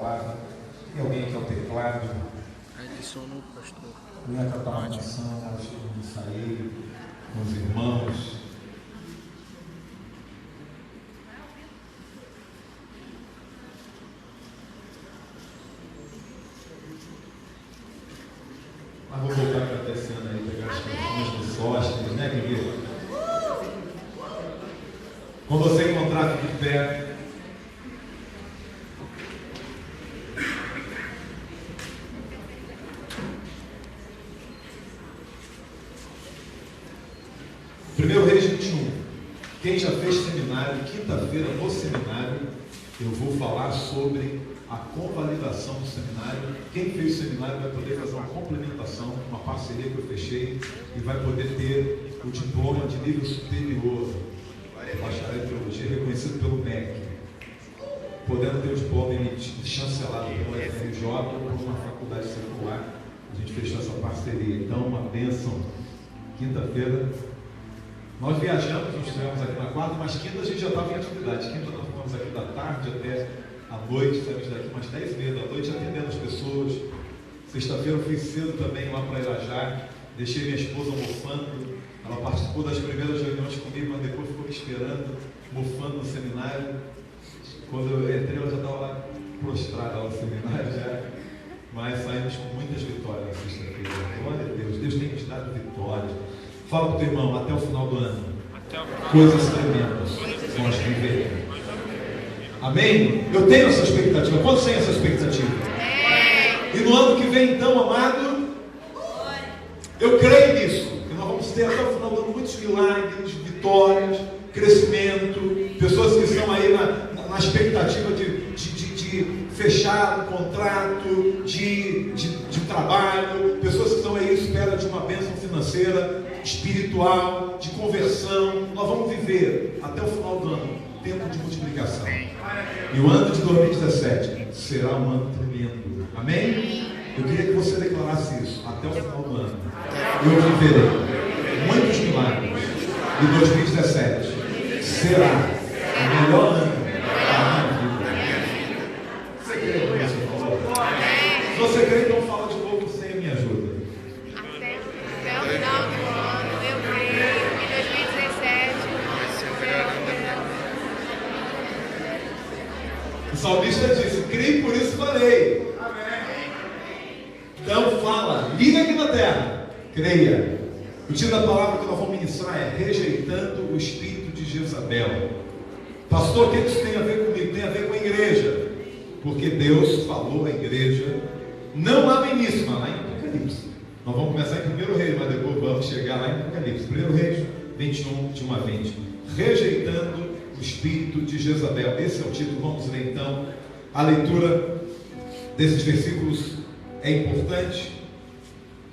palavra. Tem alguém que é o teclado? Adicionou, pastor. Eu ia cantar uma canção, mas eu me saí com os irmãos. Mas vou voltar para esse ano aí, pegar as canções do Sóstenes, né, querido? Quando você encontrar, fique de pé. Primeiro Reis 21. Quem já fez seminário, quinta-feira no seminário, eu vou falar sobre a convalidação do seminário. Quem fez o seminário vai poder fazer uma complementação, uma parceria que eu fechei, e vai poder ter o diploma de nível superior, bacharel em teologia, reconhecido pelo MEC, podendo ter o diploma chancelado pelo FRJ ou por uma faculdade secular. A gente fechou essa parceria. Então, uma bênção. Quinta-feira nós viajamos, nós estivemos aqui na quarta, mas quinta a gente já estava em atividade. Quinta nós ficamos aqui da tarde até a noite, saímos daqui umas 10h30 da noite atendendo as pessoas. Sexta-feira eu fui cedo também lá para Irajá, deixei minha esposa mofando. Ela participou das primeiras reuniões comigo, mas depois ficou me esperando, mofando no seminário. Quando eu entrei, ela já estava lá prostrada lá no seminário já. Mas saímos com muitas vitórias na sexta-feira. Glória a Deus, Deus tem nos dado vitórias. Fala para o teu irmão, até o final do ano, coisas tremendas nós viveremos. Amém? Eu tenho essa expectativa. Quantos têm essa expectativa? E no ano que vem, então, amado, eu creio nisso, que nós vamos ter até o final do ano muitos milagres, vitórias, crescimento, pessoas que estão aí na expectativa de fechar um contrato de trabalho, pessoas que estão aí à espera de uma bênção financeira, espiritual, de conversão. Nós vamos viver até o final do ano tempo de multiplicação. E o ano de 2017 será um ano tremendo. Amém? Eu queria que você declarasse isso até o final do ano. Eu viverei muitos milagres. E 2017 será o melhor ano da minha vida. Você crê nisso? Se você crê, então fala de novo, você me ajuda. Até o final do ano, eu creio que 2017 o salmista disse: creio, por isso falei. Então fala, liga aqui na terra, creia. O título da palavra que nós vamos ministrar é rejeitando o espírito de Jezabel. Pastor, o que isso tem a ver comigo? Tem a ver com a igreja, porque Deus falou à igreja, não lá no início, mas lá em Apocalipse. Nós vamos começar em 1 Reis, mas depois vamos chegar lá em Apocalipse. 1 Reis 21, de 1 a 20. Rejeitando o espírito de Jezabel. Esse é o título. Vamos ler então. A leitura desses versículos é importante.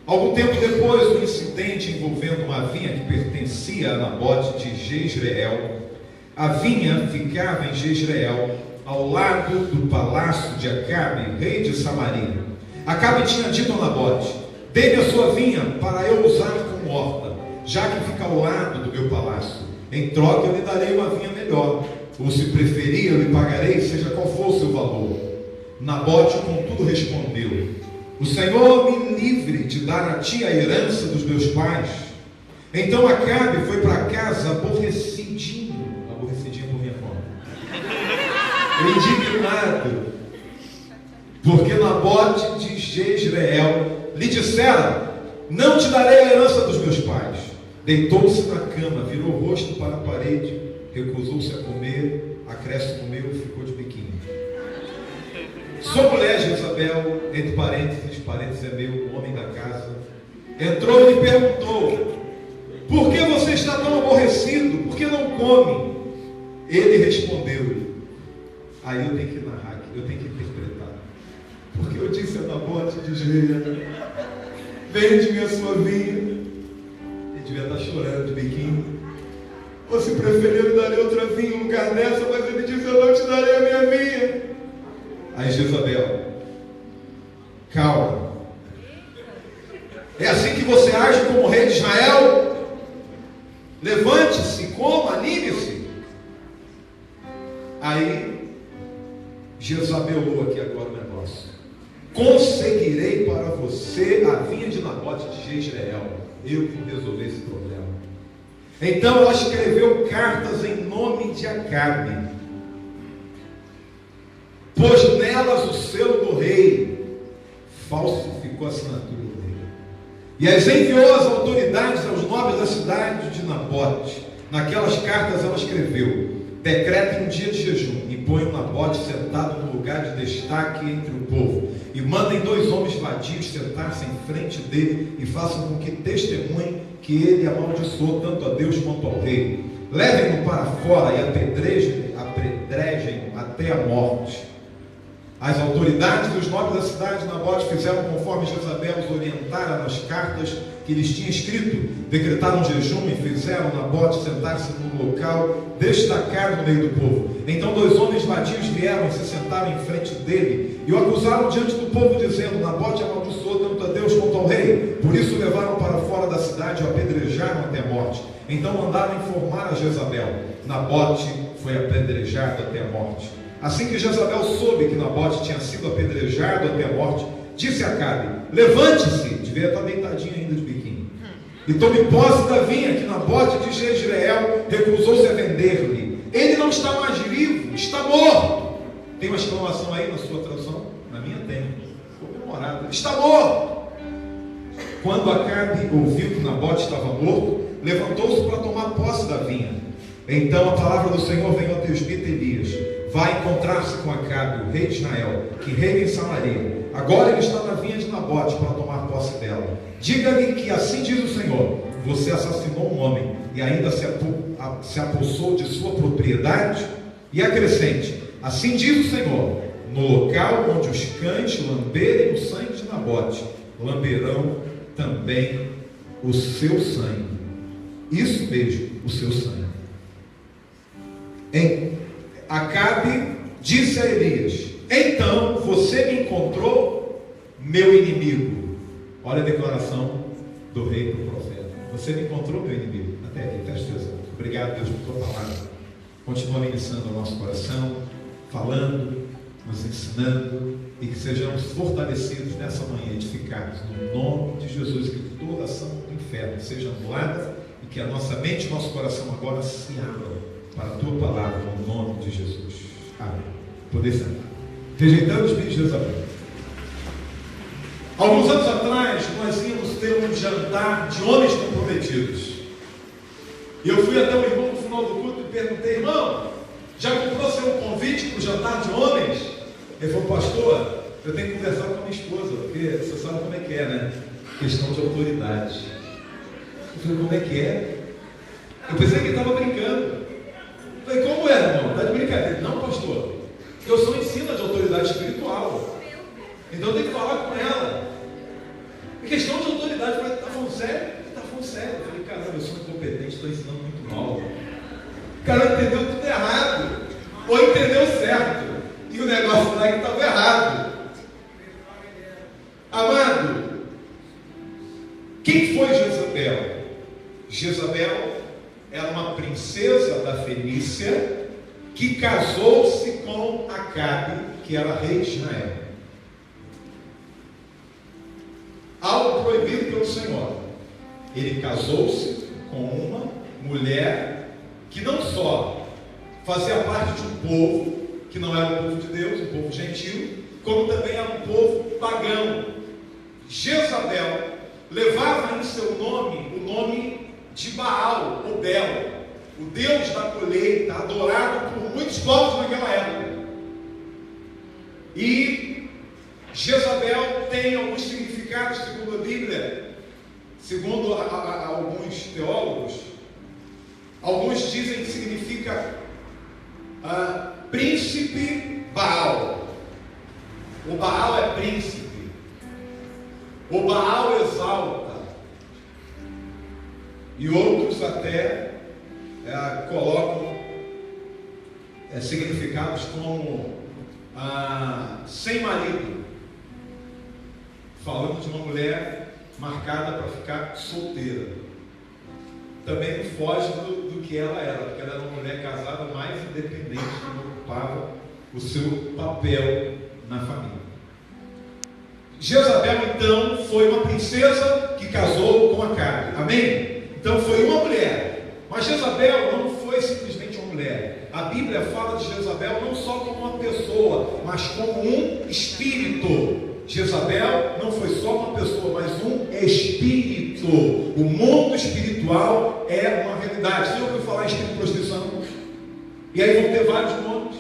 Algum tempo depois do incidente envolvendo uma vinha que pertencia a Nabote de Jezreel, a vinha ficava em Jezreel, ao lado do palácio de Acabe, rei de Samaria. Acabe tinha dito a Nabote: dê-me a sua vinha para eu usar como horta, já que fica ao lado do meu palácio. Em troca eu lhe darei uma vinha melhor, ou se preferir eu lhe pagarei, seja qual for o seu valor. Nabote contudo respondeu: o Senhor me livre de dar a ti a herança dos meus pais. Então Acabe foi para casa aborrecidinho por minha conta, indignado, porque Nabote de Jezreel lhe dissera: não te darei a herança dos meus pais. Deitou-se na cama, virou o rosto para a parede, recusou-se a comer, acresce comeu e ficou de biquinho. Sua mulher Jezabel, entre parênteses é meu, homem da casa, entrou e lhe perguntou: por que você está tão aborrecido? Por que não come? Ele respondeu-lhe, aí eu tenho que narrar aqui, eu tenho que interpretar, porque eu disse a Nabote de Jezreel: vende-me a sua vinha. Ele devia estar chorando de biquinho. Ou se preferir, eu lhe darei outra vinha no lugar dessa, mas ele disse: eu não te darei a minha vinha. Aí Jezabel: calma, é assim que você age como rei de Israel? Levante-se, coma, anime-se. Aí Jezabelou aqui agora, conseguirei para você a vinha de Nabote de Jezreel. Eu vou resolver esse problema. Então ela escreveu cartas em nome de Acabe, pôs nelas o selo do rei, falsificou a assinatura do rei, e as enviou às autoridades, aos nobres da cidade de Nabote. Naquelas cartas ela escreveu: decretem um dia de jejum e ponham Nabote sentado no lugar de destaque entre o povo, e mandem 2 homens vadios sentar-se em frente dele e façam com que testemunhem que ele amaldiçoou tanto a Deus quanto ao rei. Levem-no para fora e apedrejem até a morte. As autoridades dos nobres da cidade de Nabote fizeram conforme Jezabel os orientara nas cartas que lhes tinha escrito. Decretaram jejum e fizeram Nabote sentar-se no local destacado no meio do povo. Então 2 homens vadios vieram e se sentaram em frente dele e o acusaram diante do povo, dizendo: Nabote amaldiçoou tanto a Deus quanto ao rei. Por isso o levaram para fora da cidade e o apedrejaram até a morte. Então mandaram informar a Jezabel: Nabote foi apedrejado até a morte. Assim que Jezabel soube que Nabote tinha sido apedrejado até a morte, disse a Acabe: levante-se, devia estar deitadinho ainda de biquíni, e tome posse da vinha que Nabote de Jezreel recusou-se a vender-lhe. Ele não está mais vivo, está morto. Tem uma exclamação aí na sua tradução? Na minha tem. Comemorado. Está morto. Quando Acabe ouviu que Nabote estava morto, levantou-se para tomar posse da vinha. Então a palavra do Senhor veio ao tesbita Elias: vai encontrar-se com Acabe, o rei de Israel, que reina em Samaria. Agora ele está na vinha de Nabote para tomar posse dela. Diga-lhe que assim diz o Senhor: você assassinou um homem e ainda se apossou de sua propriedade? E acrescente: assim diz o Senhor: no local onde os cães lamberem o sangue de Nabote, lamberão também o seu sangue. Isso mesmo, o seu sangue. Acabe disse a Elias: então você me encontrou, meu inimigo. Olha a declaração do rei para o profeta: você me encontrou, meu inimigo. Até aqui, presta atenção. Obrigado, Deus, por tua palavra. Continua ministrando o nosso coração, falando, nos ensinando, e que sejamos fortalecidos nessa manhã, edificados no nome de Jesus, que toda ação do inferno seja anulada e que a nossa mente e nosso coração agora se abram para a tua palavra, no nome de Jesus. Amém. Poder sentar. Rejeitando o espírito de Jezabel. Alguns anos atrás, nós íamos ter um jantar de homens comprometidos. E eu fui até o irmão no final do culto e perguntei: irmão, já comprou seu convite para o jantar de homens? Ele falou: pastor, eu tenho que conversar com a minha esposa, porque você sabe como é que é, né? Questão de autoridade. Eu falei: como é que é? Eu pensei que ele estava brincando. Eu falei: como é, irmão? Está de brincadeira? Não, pastor, eu sou ensino de autoridade espiritual, então eu tenho que falar com ela. É questão de autoridade. Eu falei: está falando sério? Ele está falando sério. Eu falei: caramba, eu sou incompetente, estou ensinando muito mal. O cara entendeu tudo errado, ou entendeu certo, e o negócio lá que estava errado. Amado, quem foi Jezabel? Jezabel era uma princesa da Fenícia que casou-se com Acabe, que era rei de Israel. Algo proibido pelo Senhor. Ele casou-se com uma mulher que não só fazia parte de um povo que não era o povo de Deus, um povo gentil, como também era um povo pagão. Jezabel levava em seu nome o nome de Baal, ou Bel, o deus da colheita, adorado por muitos povos naquela época. E Jezabel tem alguns significados, segundo a Bíblia, segundo alguns teólogos. Alguns dizem que significa príncipe Baal. O Baal é príncipe. O Baal exalta. E outros até colocam significados como sem marido, falando de uma mulher marcada para ficar solteira. Também não foge do que ela era, porque ela era uma mulher casada mais independente, que ocupava o seu papel na família. Jezabel, então, foi uma princesa que casou com Acabe. Amém? Então foi uma mulher. Mas Jezabel não foi simplesmente uma mulher. A Bíblia fala de Jezabel não só como uma pessoa, mas como um espírito. Jezabel não foi só uma pessoa, mas um espírito. O mundo espiritual é uma realidade. Você ouviu falar em espírito de prostituição? E aí vão ter vários nomes.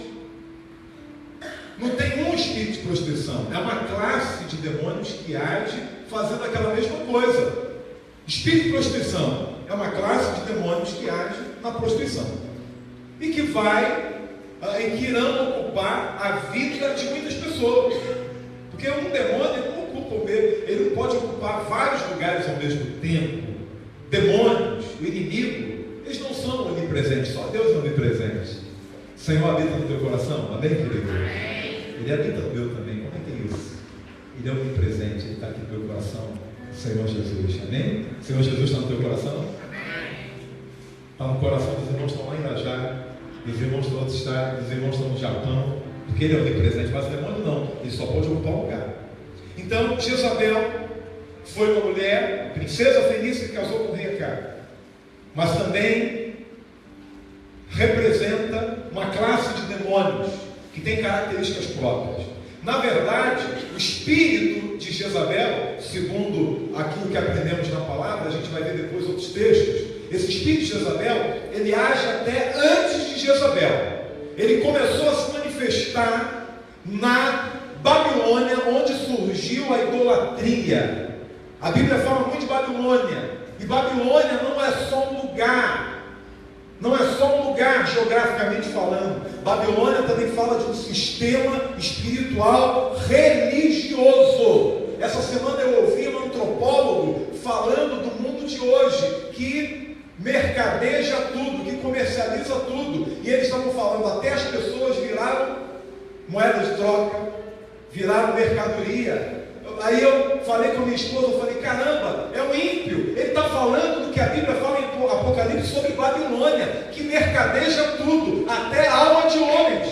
Não tem um espírito de prostituição. É uma classe de demônios que age fazendo aquela mesma coisa. Espírito de prostituição é uma classe de demônios que age na prostituição. E que que irão ocupar a vida de muitas pessoas. Porque um demônio não ocupa, ele não pode ocupar vários lugares ao mesmo tempo. Demônios, o inimigo, eles não são onipresentes, só Deus é onipresente. O Senhor habita no teu coração, amém, querido? Ele habita no meu também, como é que é isso? Ele é onipresente, ele está aqui no meu coração, Senhor Jesus, amém? Senhor Jesus está no teu coração? Está no coração dos irmãos que estão lá em Irajá, dos irmãos do outro estado, dos irmãos que estão no Japão, porque ele é onipresente, mas o demônio não, ele só pode ocupar um lugar. Então, Jezabel foi uma mulher, princesa fenícia que casou com o rei Acabe, mas também representa uma classe de demônios que tem características próprias. Na verdade, o espírito de Jezabel, segundo aquilo que aprendemos na palavra, a gente vai ver depois outros textos, esse espírito de Jezabel, ele age até antes de Jezabel. Ele começou a se manifestar na Babilônia, onde surgiu a idolatria. A Bíblia fala muito de Babilônia, e Babilônia não é só um lugar, não é só um lugar geograficamente falando. Babilônia também fala de um sistema espiritual religioso. Essa semana eu ouvi um antropólogo falando do mundo de hoje, que mercadeja tudo, que comercializa tudo. E eles estavam falando, até as pessoas viraram moeda de troca, viraram mercadoria. Aí eu falei com a minha esposa, eu falei, caramba, é um ímpio. Ele está falando do que a Bíblia fala em Apocalipse sobre Babilônia, que mercadeja tudo, até a alma de homens.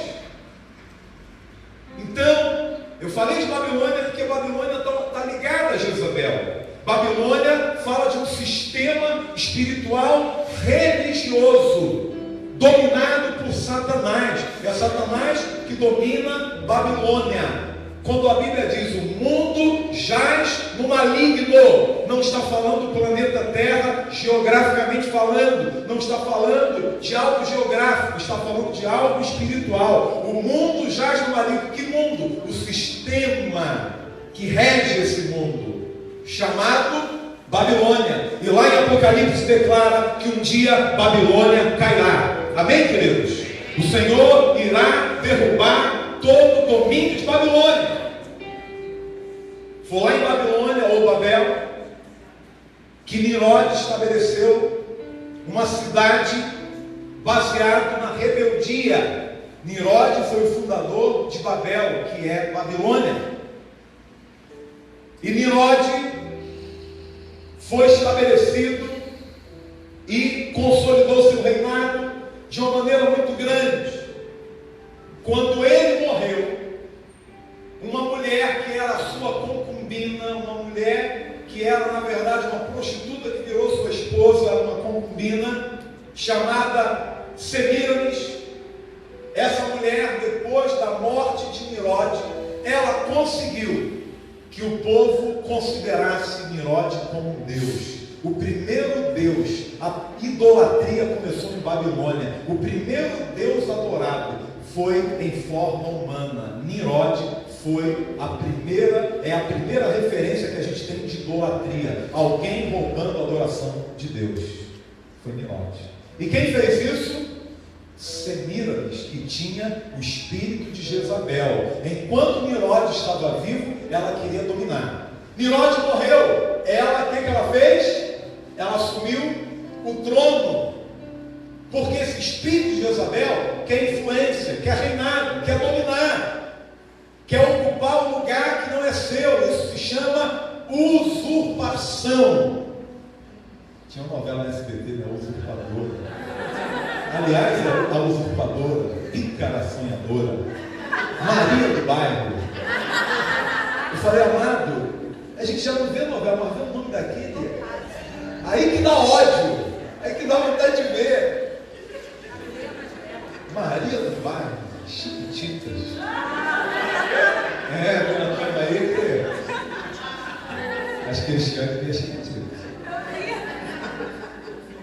Então, eu falei de Babilônia porque Babilônia está ligada a Jezabel. Babilônia fala de um sistema espiritual religioso, dominado por Satanás. É Satanás que domina Babilônia. Quando a Bíblia diz o mundo jaz no maligno, não está falando do planeta Terra geograficamente falando, não está falando de algo geográfico, está falando de algo espiritual. O mundo jaz no maligno. Que mundo? O sistema que rege esse mundo, chamado Babilônia. E lá em Apocalipse declara que um dia Babilônia cairá. Amém, queridos? O Senhor irá derrubar todo o domínio de Babilônia. Foi lá em Babilônia, ou Babel, que Nimrod estabeleceu uma cidade baseada na rebeldia. Nimrod foi o fundador de Babel, que é Babilônia. E Nimrod foi estabelecido e consolidou seu reinado de uma maneira muito grande. Quando ele morreu, uma mulher que era sua concubina, uma mulher que era na verdade uma prostituta que virou sua esposa, uma concubina, chamada Semiramis, essa mulher, depois da morte de Nimrod, ela conseguiu que o povo considerasse Nimrod como um Deus. O primeiro Deus, a idolatria começou em Babilônia. O primeiro Deus adorado foi em forma humana. Nimrod é a primeira referência que a gente tem de idolatria. Alguém roubando a adoração de Deus. Foi Nimrod. E quem fez isso? Semiramis, que tinha o espírito de Jezabel. Enquanto Nimrod estava vivo, ela queria dominar. Nimrod morreu. Ela, o que ela fez? Ela assumiu o trono. Porque esse espírito de Jezabel quer influência, quer reinar, quer dominar, quer ocupar um lugar que não é seu. Isso se chama usurpação. Tinha uma novela na SBT, né? Usurpadora. Aliás, a usurpadora, pícara sonhadora, Maria do bairro. Eu falei, amado, a gente já não vê novela, mas vê o nome daquele. Aí que dá ódio, aí que dá vontade de ver. Maria do Bairro, Chiquititas. Dona Cama aí que... Acho que eles querem ver Chiquititas.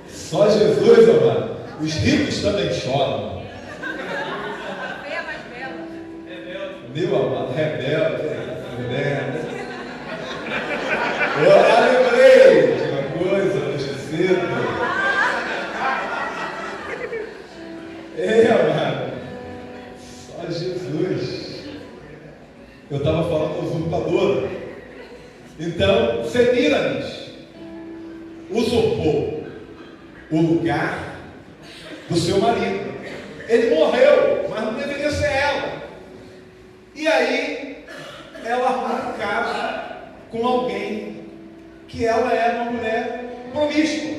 Só Jesus, amado. Os ricos também choram. Meu amado, rebelde. Eu lembrei de uma coisa hoje cedo. Amado. Só Jesus. Eu estava falando da usurpadora. Então, Semíramis usurpou o lugar do seu marido. Ele morreu, mas não deveria ser ela. E aí, ela arruma um caso com alguém que ela é uma mulher promíscua.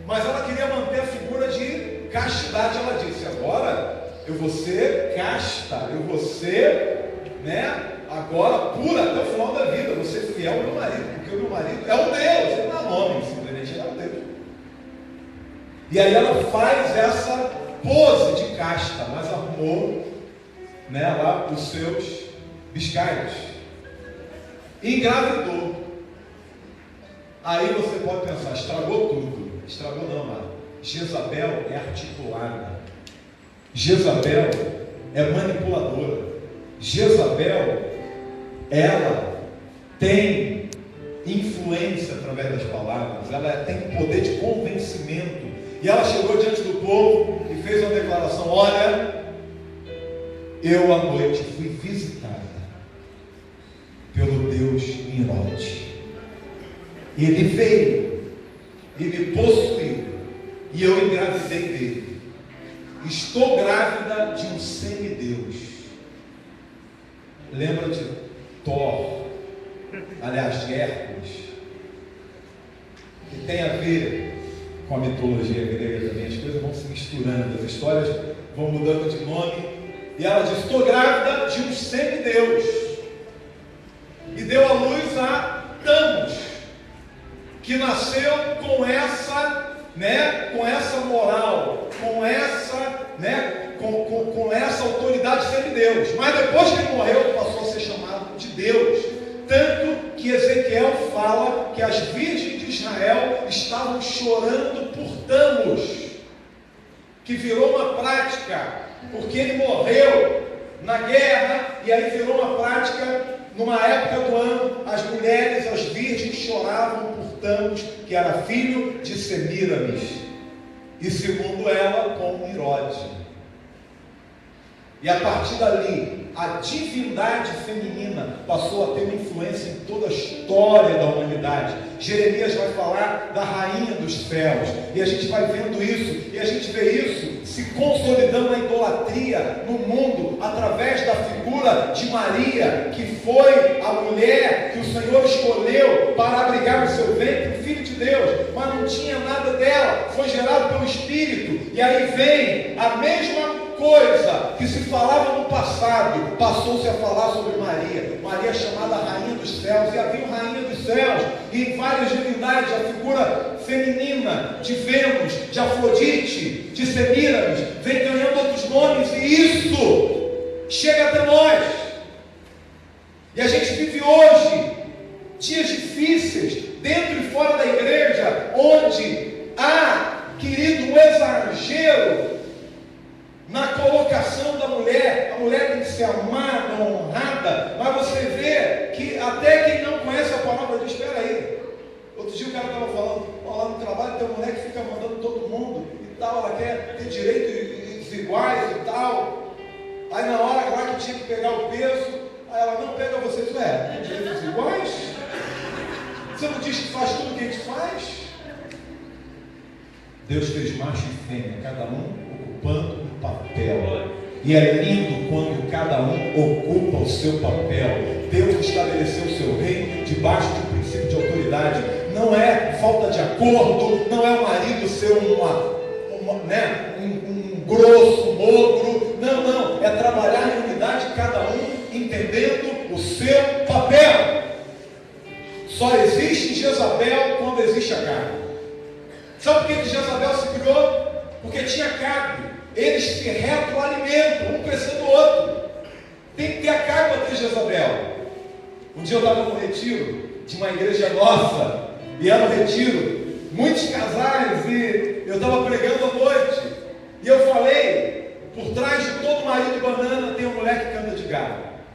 Mas ela queria manter a figura de castidade. Ela disse, agora eu vou ser casta, eu vou ser, agora pura até o final da vida, vou ser fiel ao meu marido, porque o meu marido é um Deus, ele não é um homem, simplesmente ele é um Deus. E aí ela faz essa pose de casta, mas arrumou lá os seus biscaios. Engravidou. Aí você pode pensar, estragou tudo. Estragou não, mano. Jezabel é articulada. Jezabel é manipuladora. Jezabel, ela tem influência através das palavras. Ela tem poder de convencimento. E ela chegou diante do povo e fez uma declaração, olha, eu à noite fui visitada pelo Deus Nimrod. Ele veio e me possuiu e eu engravidei dele. Estou grávida de um semideus. Lembra de Thor, aliás de Hércules, que tem a ver com a mitologia grega também. As coisas vão se misturando, as histórias vão mudando de nome. E ela diz, estou grávida de um semideus. E deu à luz a Thanos, que nasceu com essa, com essa moral, com essa, com essa autoridade de semideus. Mas depois que ele morreu, ele passou a ser chamado de Deus. Tanto que Ezequiel fala que as virgens de Israel estavam chorando por Thanos, que virou uma prática, porque ele morreu na guerra, e aí virou uma prática. Numa época do ano, as mulheres, as virgens, choravam por Thanos, que era filho de Semíramis, e segundo ela, com Nimrod. E a partir dali, a divindade feminina passou a ter uma influência em toda a história da humanidade. Jeremias vai falar da rainha dos céus, e a gente vai vendo isso, e a gente vê isso se consolidando na idolatria no mundo, através da figura de Maria, que foi a mulher que o Senhor escolheu para abrigar no seu ventre o Filho de Deus, mas não tinha nada dela, foi gerado pelo Espírito. E aí vem a mesma coisa que se falava no passado, passou-se a falar sobre Maria. Maria é chamada Rainha dos Céus, e havia Rainha dos Céus, e em várias divindades, a figura feminina de Vênus, de Afrodite, de Semíramis, vem ganhando outros nomes, e isso chega até nós. E a gente vive hoje dias difíceis, dentro e fora da igreja, onde há, querido, um exagero na colocação da mulher. A mulher tem que ser amada, honrada, mas você vê que até quem não conhece a palavra diz, espera aí, outro dia o cara estava falando, lá no trabalho tem uma mulher que fica mandando todo mundo e tal, ela quer ter direitos iguais e tal. Aí na hora lá que tinha que pegar o peso, aí ela, não, pega vocês, tem direitos iguais? Você não diz que faz tudo o que a gente faz? Deus fez macho e fêmea, cada um ocupando um papel. E é lindo quando cada um ocupa o seu papel. Deus estabeleceu o seu reino debaixo de um princípio de autoridade. Não é falta de acordo, não é o marido ser um grosso, um ogro. Não, é trabalhar em unidade, cada um entendendo o seu papel. Só existe Jezabel quando existe Acabe. Sabe por que Jezabel se criou? Porque tinha Acabe. Eles se retroalimentam, um crescendo o outro. Tem que ter Acabe para ter Jezabel. Um dia eu estava no retiro de uma igreja nossa, e era um retiro, muitos casais, e eu estava pregando à noite, e eu falei, por trás de todo marido banana tem uma mulher que canta de gado.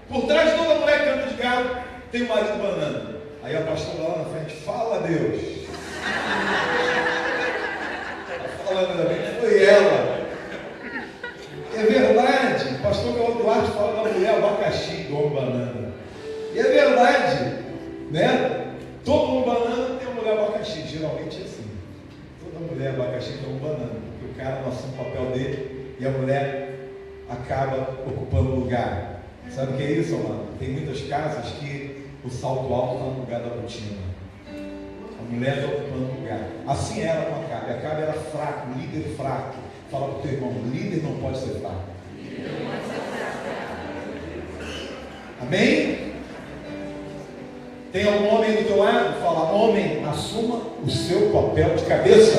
Por trás de toda mulher que canta de gado tem um marido banana. Aí a pastora lá na frente, fala Deus. Falando ainda bem que foi ela. É verdade, o pastor Carlos Duarte fala da mulher abacaxi, do homem banana. E é verdade, né? Todo mundo banana tem uma mulher abacaxi, geralmente é assim. Toda mulher abacaxi tem um banana, porque o cara não assume o papel dele e a mulher acaba ocupando o lugar. Sabe o que é isso, amado? Tem muitas casas que o salto alto está no lugar da botina. A mulher está ocupando o lugar. Assim era com Acabe. Acabe era fraco, líder fraco. Fala para o teu irmão, líder não pode ser fraco. Amém? Tem algum homem do teu lado? Fala, homem, assuma o seu papel de cabeça.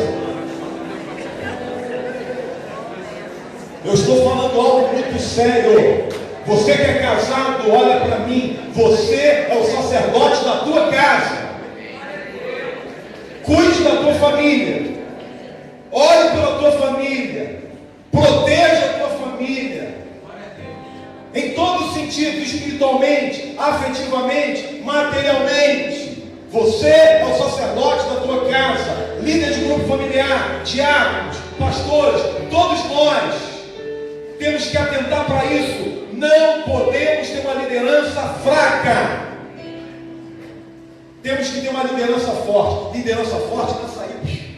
Eu estou falando algo muito sério. Você que é casado, olha para mim. Você é o sacerdote da tua casa. Cuide da tua família. Ore pela tua família. Proteja a tua família. Em todo sentido, espiritualmente, afetivamente, materialmente. Você é o sacerdote da tua casa, líder de grupo familiar, diáconos, pastores, todos nós temos que atentar para isso. Não podemos ter uma liderança fraca. Temos que ter uma liderança forte. Liderança forte não é sair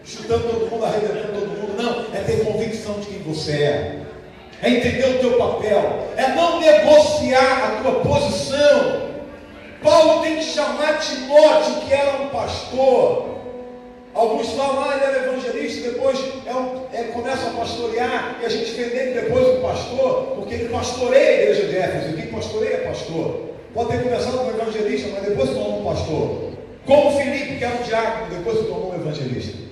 chutando todo mundo, arrebentando todo mundo. Não, é ter convicção de quem você é. É entender o teu papel, é não negociar a tua posição. Paulo tem que chamar Timóteo, que era um pastor. Alguns falam, ele era evangelista, depois começa a pastorear, e a gente vê nele depois um pastor, porque ele pastoreia a igreja de Éfeso, e quem pastoreia é pastor. Pode ter começado como evangelista, mas depois se tornou um pastor. Como Filipe, que era um diácono, depois se tornou um evangelista.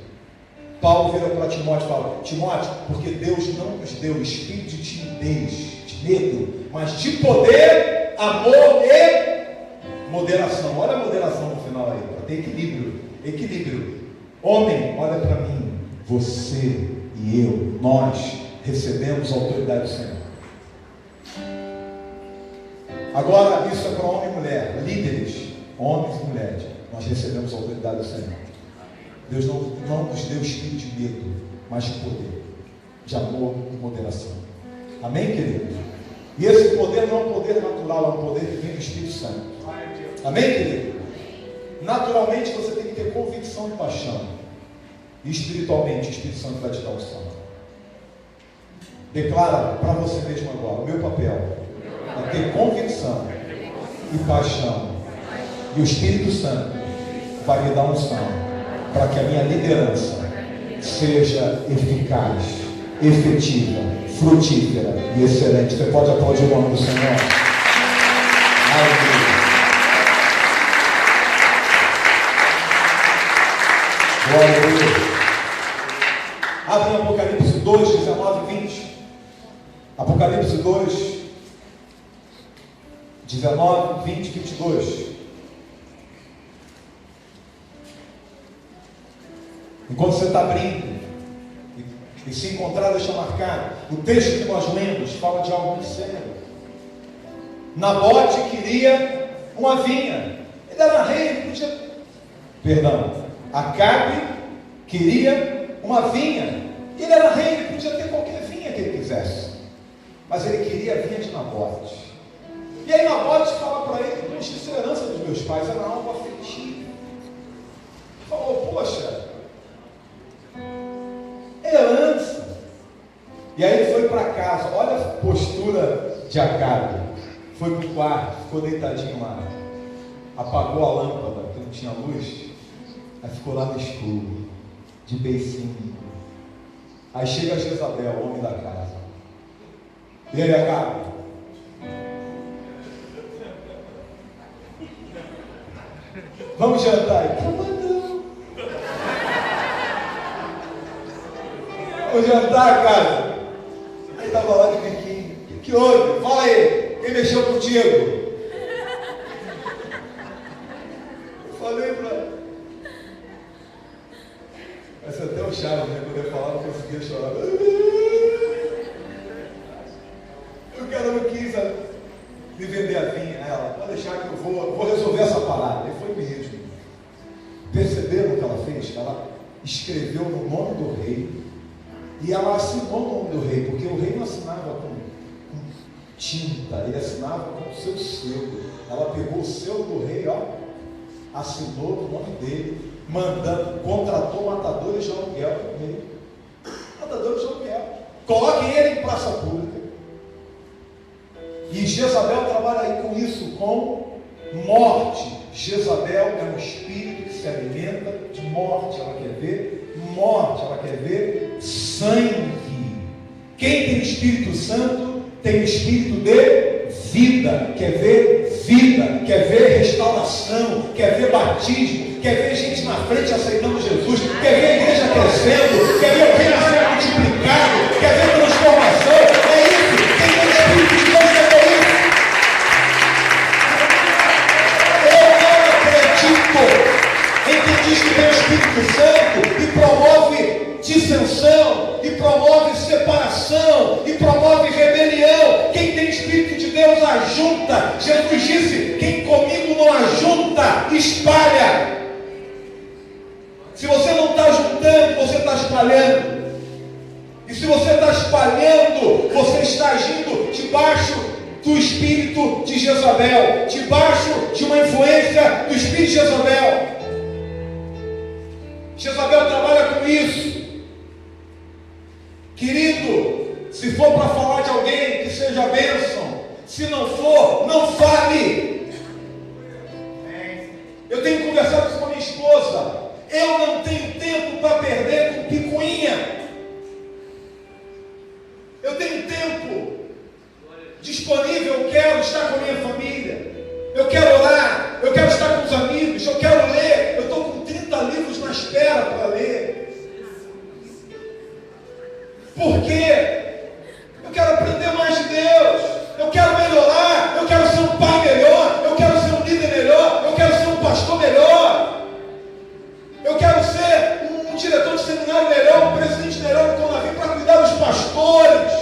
Paulo vira para Timóteo e fala, Timóteo, porque Deus não nos deu espírito de timidez, de medo, mas de poder, amor e moderação. Olha a moderação no final aí, para ter equilíbrio. Equilíbrio. Homem, olha para mim, você e eu, nós recebemos a autoridade do Senhor. Agora, isso é para homem e mulher, líderes, homens e mulheres, nós recebemos a autoridade do Senhor. Deus não nos deu espírito de medo, mas de poder, de amor e moderação. Amém, querido? E esse poder não é um poder natural, é um poder que vem do Espírito Santo. Amém, querido? Naturalmente você tem que ter convicção e paixão. E espiritualmente o Espírito Santo vai te dar unção. Declara para você mesmo agora, o meu papel é ter convicção e paixão. E o Espírito Santo vai me dar unção para que a minha liderança seja eficaz, efetiva, frutífera e excelente. Você pode aplaudir o nome do Senhor? Aleluia. Glória a Deus. Abre Apocalipse 2, 19 e 20. Apocalipse 2, 19, 20 e 22. Enquanto você está abrindo e se encontrar, deixa marcado. O texto que nós lemos fala de algo muito sério. Nabote queria uma vinha. Ele era rei, ele podia... Perdão. Acabe queria uma vinha. Ele era rei, ele podia ter qualquer vinha que ele quisesse. Mas ele queria a vinha de Nabote. E aí Nabote fala para ele, poxa, isso é herança dos meus pais, era algo afetivo. Ele falou, poxa, herança. E aí ele foi para casa. Olha a postura de Acabe. Foi para o quarto, ficou deitadinho lá, apagou a lâmpada, porque não tinha luz. Aí ficou lá no escuro, de beicinho. Aí chega Jezabel, o homem da casa. E aí, Acabe? Vamos jantar. Cama não. Vamos jantar, cara. Aí estava lá de biquinho. O que houve? Fala aí. Quem mexeu contigo? Eu falei pra... Vai ser até o Chaves, né? Quando eu falar, não conseguia chorar. O cara não quis me vender a vinha. Ela, pode deixar que eu vou resolver essa parada. E foi mesmo. Perceberam o que ela fez? Ela escreveu no nome do rei. E ela assinou o nome do rei, porque o rei não assinava com tinta, ele assinava com o seu selo. Ela pegou o selo do rei, ó, assinou o nome dele, mandando, contratou matadores de aluguel para o rei. Matadores de aluguel. Coloquem ele em praça pública. E Jezabel trabalha aí com isso, com morte. Jezabel é um espírito que se alimenta de morte. Ela quer ver morte, ela quer ver sangue. Quem tem Espírito Santo tem o espírito de vida. Quer ver vida, quer ver restauração, quer ver batismo, quer ver gente na frente aceitando Jesus, quer ver a igreja crescendo, quer ver o reino sendo multiplicado, quer ver transformação. É isso. Quem tem o Espírito de Deus quer ver isso. Quem diz que tem o Espírito Santo e promove dissensão, e promove separação, e promove rebelião. Quem tem o Espírito de Deus ajunta. Jesus disse: quem comigo não ajunta, espalha. Se você não está juntando, você está espalhando. E se você está espalhando, você está agindo debaixo do espírito de Jezabel, debaixo de uma influência do espírito de Jezabel. Jezabel trabalha com isso. Querido, se for para falar de alguém, que seja bênção. Se não for, não fale. Eu tenho conversado isso com a minha esposa. Eu não tenho tempo para perder com picuinha. Eu tenho tempo disponível, eu quero estar com a minha família. Eu quero orar, eu quero estar com os amigos, eu quero ler. Eu estou com 30 livros na espera para ler. Por quê? Eu quero aprender mais de Deus. Eu quero melhorar. Eu quero ser um pai melhor. Eu quero ser um líder melhor. Eu quero ser um pastor melhor. Eu quero ser um diretor de seminário melhor, um presidente melhor do Conavim para cuidar dos pastores.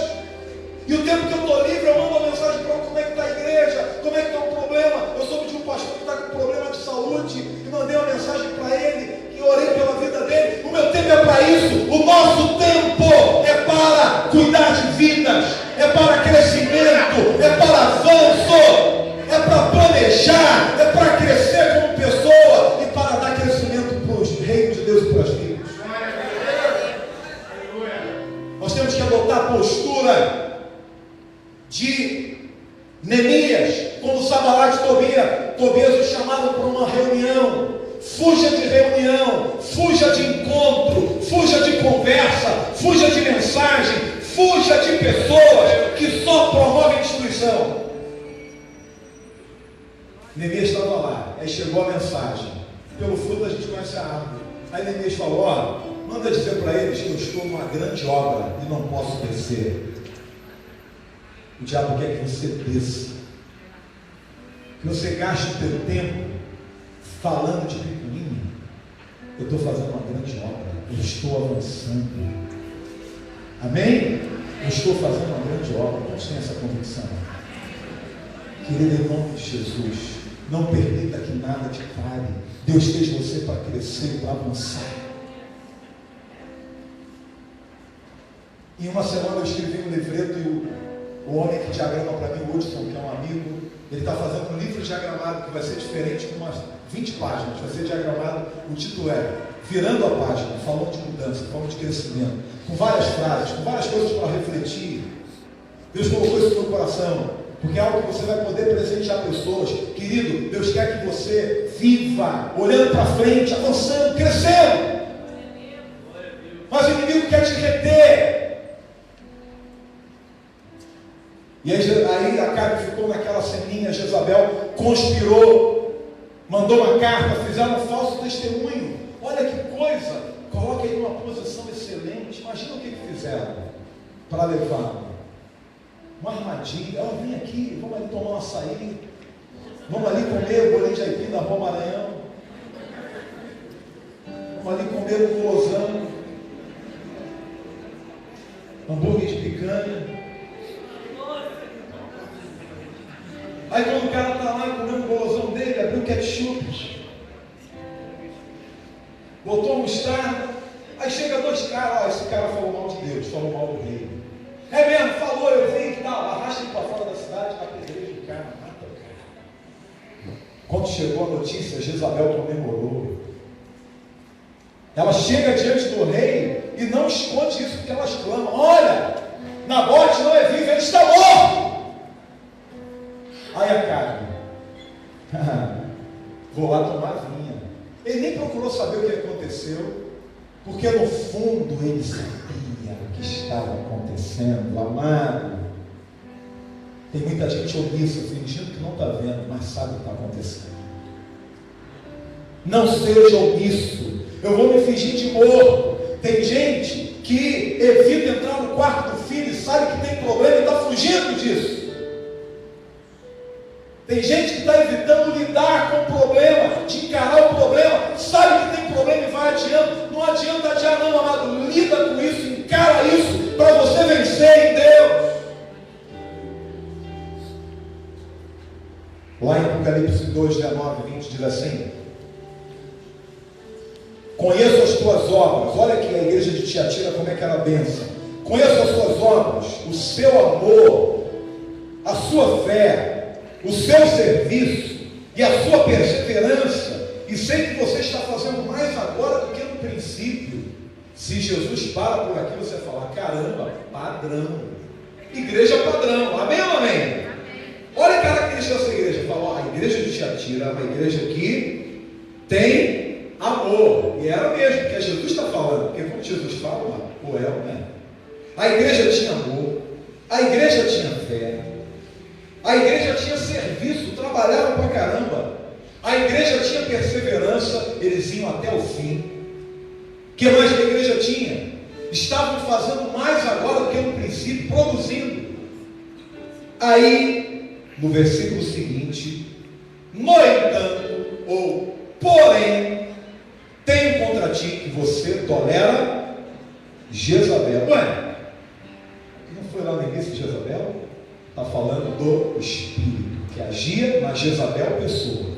E o tempo que eu estou livre, eu mando uma mensagem para como é que está a igreja, como é que está o problema. Eu soube de um pastor que está com problema de saúde e mandei uma mensagem para ele, que orei pela vida dele. O meu tempo é para isso. O nosso tempo é para cuidar de vidas, é para crescimento, é para avanço, é para planejar, é para crescer como pessoa e para dar crescimento para o reino de Deus e para as vidas. Nós temos que adotar a postura de Neemias, quando Sanbalat e Tobias o chamaram para uma reunião. Fuja de reunião, fuja de encontro, fuja de conversa, fuja de mensagem, fuja de pessoas que só promovem destruição. Neemias estava lá, aí chegou a mensagem. Pelo fruto a gente conhece a árvore. Aí Neemias falou: ó, manda dizer para eles que eu estou numa grande obra e não posso descer. O diabo quer que você desça, que você gaste o teu tempo falando de picuinha. Eu estou fazendo uma grande obra, eu estou avançando. Amém? Eu estou fazendo uma grande obra. Quantos têm essa convicção? Querido, em nome de Jesus, não permita que nada te pare. Deus fez você para crescer, para avançar. Em uma semana eu escrevi um livreto e o homem que diagrama para mim, o Hudson, que é um amigo, ele está fazendo um livro diagramado que vai ser diferente, com umas 20 páginas. Vai ser diagramado, o título é Virando a Página, falando de mudança, falando de crescimento, com várias frases, com várias coisas para refletir. Deus colocou isso no meu coração, porque é algo que você vai poder presentear pessoas. Querido, Deus quer que você viva, olhando para frente, avançando, crescendo. Mas o inimigo quer te reter. E aí Acabe ficou naquela ceninha, Jezabel conspirou mandou uma carta, fizeram um falso testemunho. Olha que coisa, coloca ele numa posição excelente. Imagina o que fizeram para levar uma armadilha. Ela vem aqui, vamos ali tomar um açaí, vamos ali comer o bolinho de aipim da Rua Maranhão, vamos ali comer o golosão, hambúrguer de picanha. Aí quando o cara está lá comendo o golosão dele, abriu o ketchup, botou a mostarda, aí chega dois caras, esse cara falou mal de Deus, falou mal do rei. É mesmo, falou, eu vi que tal, arrasta ele para fora da cidade, apedreja o cara, mata o cara. Quando chegou a notícia, Jezabel comemorou. Ela chega diante do rei e não esconde isso que elas clamam. Olha, Nabote não é vivo, ele está morto. Aí a carne, vou lá tomar vinha. Ele nem procurou saber o que aconteceu, porque no fundo ele sabia o que estava acontecendo. Amado, tem muita gente omissa, fingindo que não está vendo, mas sabe o que está acontecendo. Não seja omisso. Eu vou me fingir de morto. Tem gente que evita entrar no quarto do filho e sabe que tem problema e está fugindo disso. Tem gente que está evitando lidar com o problema, de encarar o problema, sabe que tem problema e vai adiando. Não adianta adiar não, amado. Lida com isso, encara isso, para você vencer em Deus. Lá em Apocalipse 2, 19 e 20 diz assim: conheço as tuas obras. Olha aqui a igreja de Tiatira, como é que era a bênção. Conheço as tuas obras, o seu amor, a sua fé, o seu serviço e a sua perseverança, e sei que você está fazendo mais agora do que no princípio. Se Jesus para por aqui, você fala: caramba, padrão, igreja padrão, amém ou amém? Olha a característica dessa igreja. Fala: ó, a igreja de Tiatira é uma igreja que tem amor, e era mesmo, que Jesus está falando, porque quando Jesus fala, ou né? A igreja tinha amor, a igreja tinha fé, a igreja tinha serviço, trabalhavam pra caramba. A igreja tinha perseverança, eles iam até o fim. O que mais que a igreja tinha? Estavam fazendo mais agora do que no princípio, produzindo. Aí, no versículo seguinte: no entanto, ou porém, tenho contra ti que você tolera Jezabel. Ué, não foi lá no início de Jezabel? Está falando do Espírito que agia na Jezabel pessoa.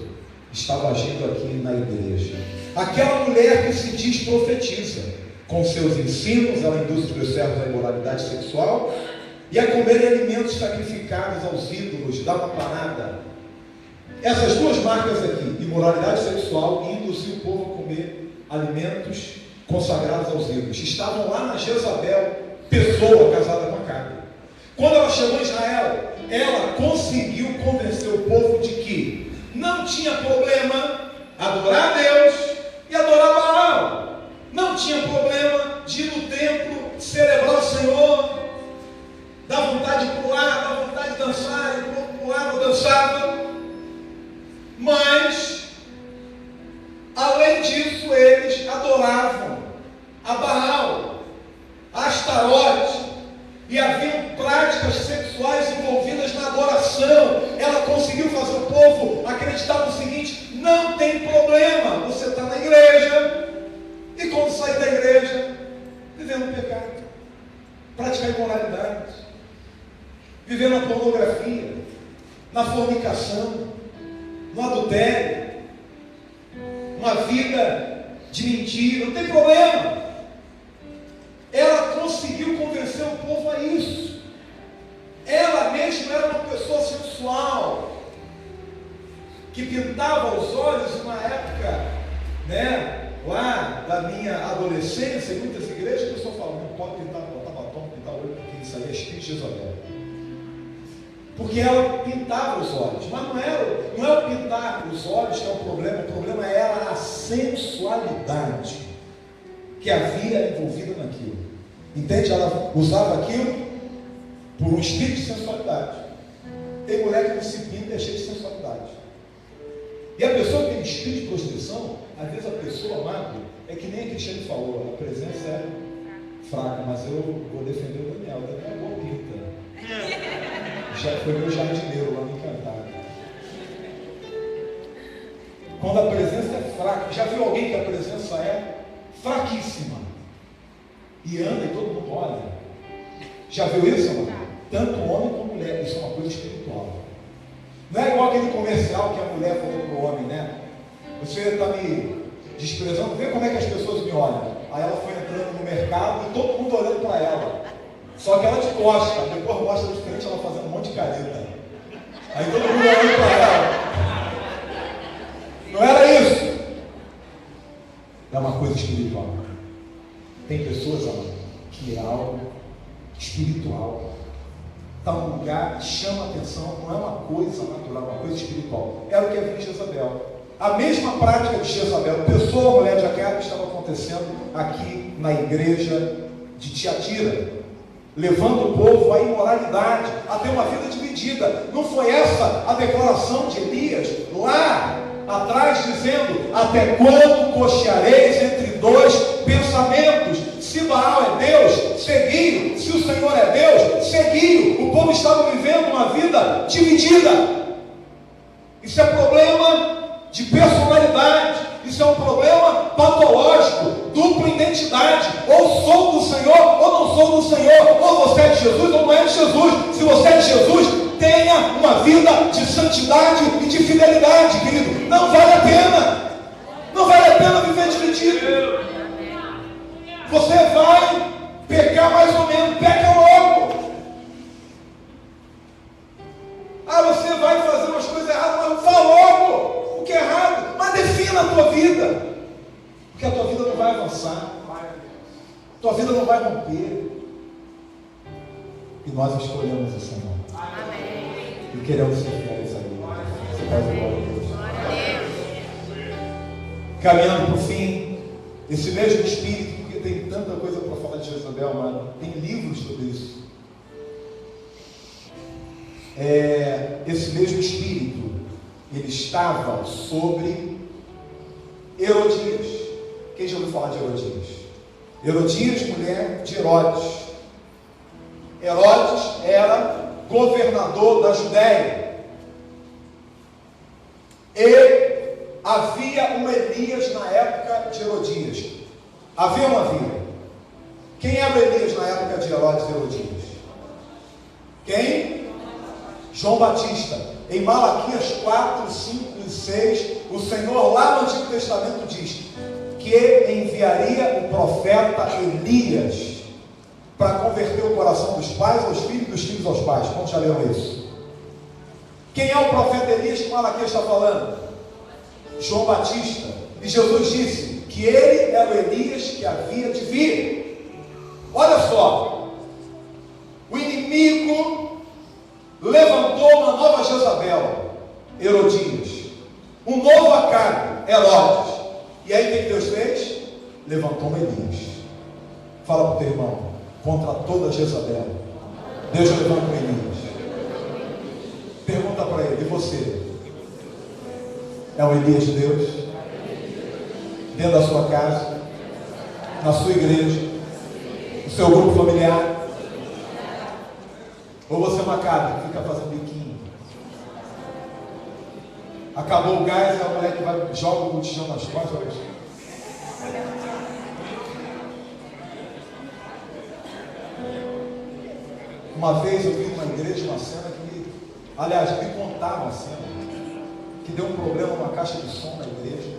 Estava agindo aqui na igreja. Aquela mulher que se diz profetiza, com seus ensinos, ela induz os meus servos à imoralidade sexual e a comerem alimentos sacrificados aos ídolos. Dá uma parada. Essas duas marcas aqui, imoralidade sexual e induzir o povo a comer alimentos consagrados aos ídolos, estavam lá na Jezabel pessoa casada com a carne. Quando ela chegou em Israel, ela conseguiu convencer o povo de que não tinha problema adorar a Deus e adorar Baal. Não tinha problema de ir no templo, celebrar o Senhor, dá vontade de pular, dá vontade de dançar, e o povo pulava, dançava. Mas, além disso, eles adoravam a Baal, a Astarote, e haviam práticas sexuais envolvidas na adoração. Ela conseguiu fazer o povo acreditar no seguinte: não tem problema, você está na igreja, e quando sair da igreja, viver no pecado, praticar imoralidade, viver na pornografia, na fornicação, no adultério, uma vida de mentira, não tem problema. Ela conseguiu convencer o povo a isso. Ela mesma era uma pessoa sensual, que pintava os olhos numa época, né, lá da minha adolescência, em muitas igrejas, a pessoa fala: não pode pintar, botar batom, pintar o olho, porque isso aí é espírito de Jezabel. Porque ela pintava os olhos, mas não é o pintar os olhos que é o problema era a sensualidade que havia envolvida naquilo. Entende? Ela usava aquilo por um espírito de sensualidade. Tem mulher que não se pinta e é cheia de sensualidade. E a pessoa que tem espírito de prostituição, às vezes a pessoa, amado, é que nem a Cristiane falou, a presença é fraca, mas eu vou defender o Daniel. O Daniel é boa pinta. Já foi meu jardineiro lá no Encantar. Quando a presença é fraca, já viu alguém que a presença é fraquíssima e anda e todo mundo olha? Já viu isso, amado? Tanto homem como mulher, isso é uma coisa espiritual. Não é igual aquele comercial que a mulher falou para o homem, né? Você está me desprezando, vê como é que as pessoas me olham. Aí ela foi entrando no mercado e todo mundo olhando para ela. Só que ela de costa, depois mostra de frente ela fazendo um monte de careta. Aí todo mundo olhando para ela. Não era isso. É uma coisa espiritual. Tem pessoas, amado, que é algo espiritual. Está num lugar que chama a atenção, não é uma coisa natural, é uma coisa espiritual. Era o que havia em Jezabel. A mesma prática de Jezabel, pessoa, mulher de Acabe, estava acontecendo aqui na igreja de Tiatira, levando o povo à imoralidade, a ter uma vida dividida. Não foi essa a declaração de Elias lá atrás, dizendo: até quando cocheareis entre dois pensamentos? Se Baal é Deus, segui-o. Se o Senhor é Deus, segui-o. O povo estava vivendo uma vida dividida. Isso é problema de personalidade. Isso é um problema patológico, dupla identidade. Ou sou do Senhor, ou não sou do Senhor. Ou você é de Jesus, ou não é de Jesus. Se você é de Jesus, tenha uma vida de santidade e de fidelidade, querido. Não vale a pena. Não vale a pena viver dividido. Você vai pecar mais ou menos, peca logo. Ah, você vai fazer umas coisas erradas, mas fala logo o que é errado. Mas defina a tua vida, porque a tua vida não vai avançar, a tua vida não vai romper. E nós escolhemos o Senhor. Amém. E queremos ser fiéis a Ele. Você faz glória a Deus. Caminhando para o fim, esse mesmo Espírito, porque tem tanta coisa para falar de Jezabel, mano. Tem livros sobre isso. Esse mesmo Espírito, ele estava sobre Herodias. Quem já ouviu falar de Herodias? Herodias, mulher de Herodes. Herodes era governador da Judéia. E havia um Elias na época de Herodias. Havia ou não havia? Quem era o Elias na época de Herodes e Herodias? Quem? João Batista. Em Malaquias 4, 5 e 6, o Senhor lá no Antigo Testamento diz que enviaria o profeta Elias para converter o coração dos pais aos filhos e dos filhos aos pais. Quantos já leram isso? Quem é o profeta Elias que Malaquias está falando? João Batista. E Jesus disse que ele era o Elias que havia de vir. Olha só, o inimigo levantou uma nova Jezabel, Herodias, um novo Acabe, Herodes. E aí o que Deus fez? Levantou um Elias. Fala para o teu irmão: contra toda Jezabel, Deus levanta um Elias. Pergunta para ele: e você? É o Elias de Deus? Dentro da sua casa, na sua igreja, no seu grupo familiar? Ou você é uma cabra que fica fazendo biquinho? Acabou o gás, é a mulher que vai, joga o botijão nas costas. Uma vez eu vi numa igreja uma cena que, aliás, me contaram a cena, que deu um problema numa caixa de som na igreja.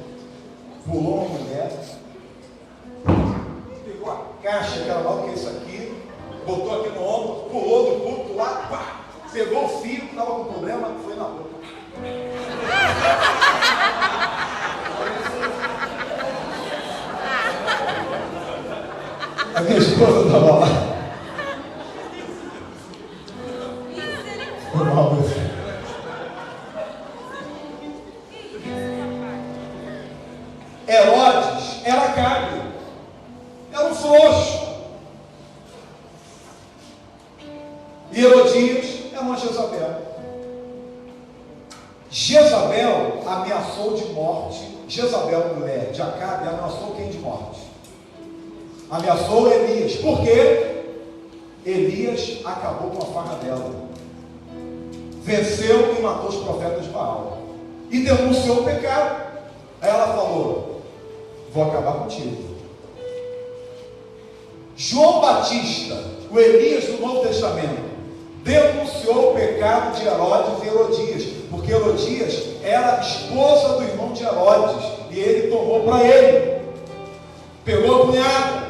Pulou uma mulher, pegou a caixa, que era maior que isso aqui, botou aqui no ombro, pulou do púlpito lá, pá, pegou o fio que estava com problema, foi na boca. A minha esposa estava lá. Foi mal, meu filho. Herodes era Acabe, era um frouxo. E Herodias era uma Jezabel. Jezabel ameaçou ameaçou de morte Jezabel, mulher de Acabe, ameaçou quem de morte? Ameaçou Elias. Por quê? Elias acabou com a farra dela, venceu e matou os profetas de Baal e denunciou o pecado. Aí ela falou: vou acabar contigo. João Batista, o Elias do Novo Testamento, denunciou o pecado de Herodes e Herodias, porque Herodias era esposa do irmão de Herodes, e ele tomou para ele, pegou a cunhada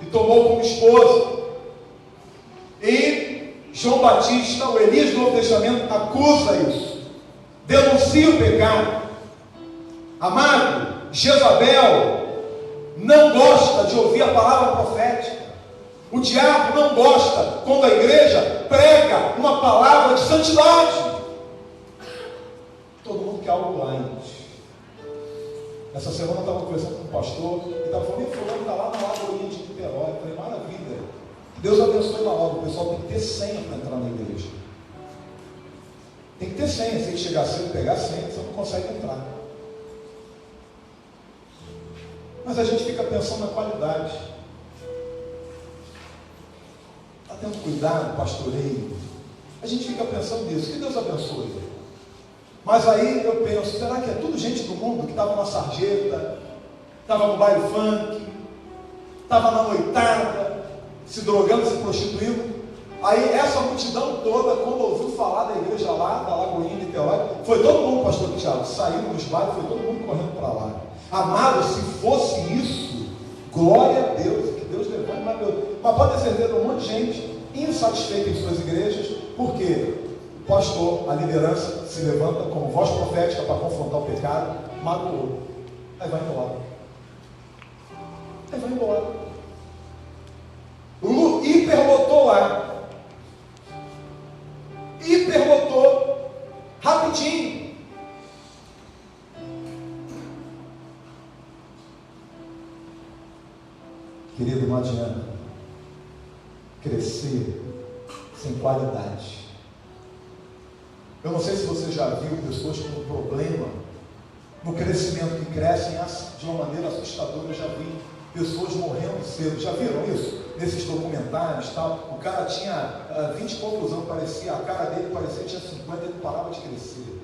e tomou como esposa. E João Batista, o Elias do Novo Testamento, acusa isso, denuncia o pecado. Amado, Jezabel não gosta de ouvir a palavra profética. O diabo não gosta quando a igreja prega uma palavra de santidade. Todo mundo quer algo light. Essa semana eu estava conversando com um pastor e estava falando: fulano está lá na Lagoinha de Niterói. Eu falei: maravilha, Deus abençoe na obra. O pessoal tem que ter senha para entrar na igreja. Tem que ter senha. Se ele chegar cedo e pegar senha, você não consegue entrar. Mas a gente fica pensando na qualidade. Está tendo cuidado, pastoreio. A gente fica pensando nisso. Que Deus abençoe. Mas aí eu penso: será que é tudo gente do mundo que estava na sarjeta, estava no baile funk, estava na noitada, se drogando, se prostituindo? Aí essa multidão toda, quando ouviu falar da igreja lá, da Lagoinha de Niterói, foi todo mundo, pastor Tiago, saiu dos bailes, foi todo mundo correndo para lá. Amado, se fosse isso, glória a Deus, que Deus levante, mas pode ter certeza, um monte de gente insatisfeita em suas igrejas, porque o pastor, a liderança, se levanta como voz profética para confrontar o pecado, magoou, aí vai embora. Aí vai embora. Hiperlotou lá. Hiperlotou. Rapidinho. Querido, não adianta crescer sem qualidade. Eu não sei se você já viu pessoas com problema no crescimento, que crescem de uma maneira assustadora. Eu já vi pessoas morrendo cedo. Já viram isso? Nesses documentários e tal. O cara tinha 20 e poucos anos, a cara dele parecia que tinha 50, ele parava de crescer.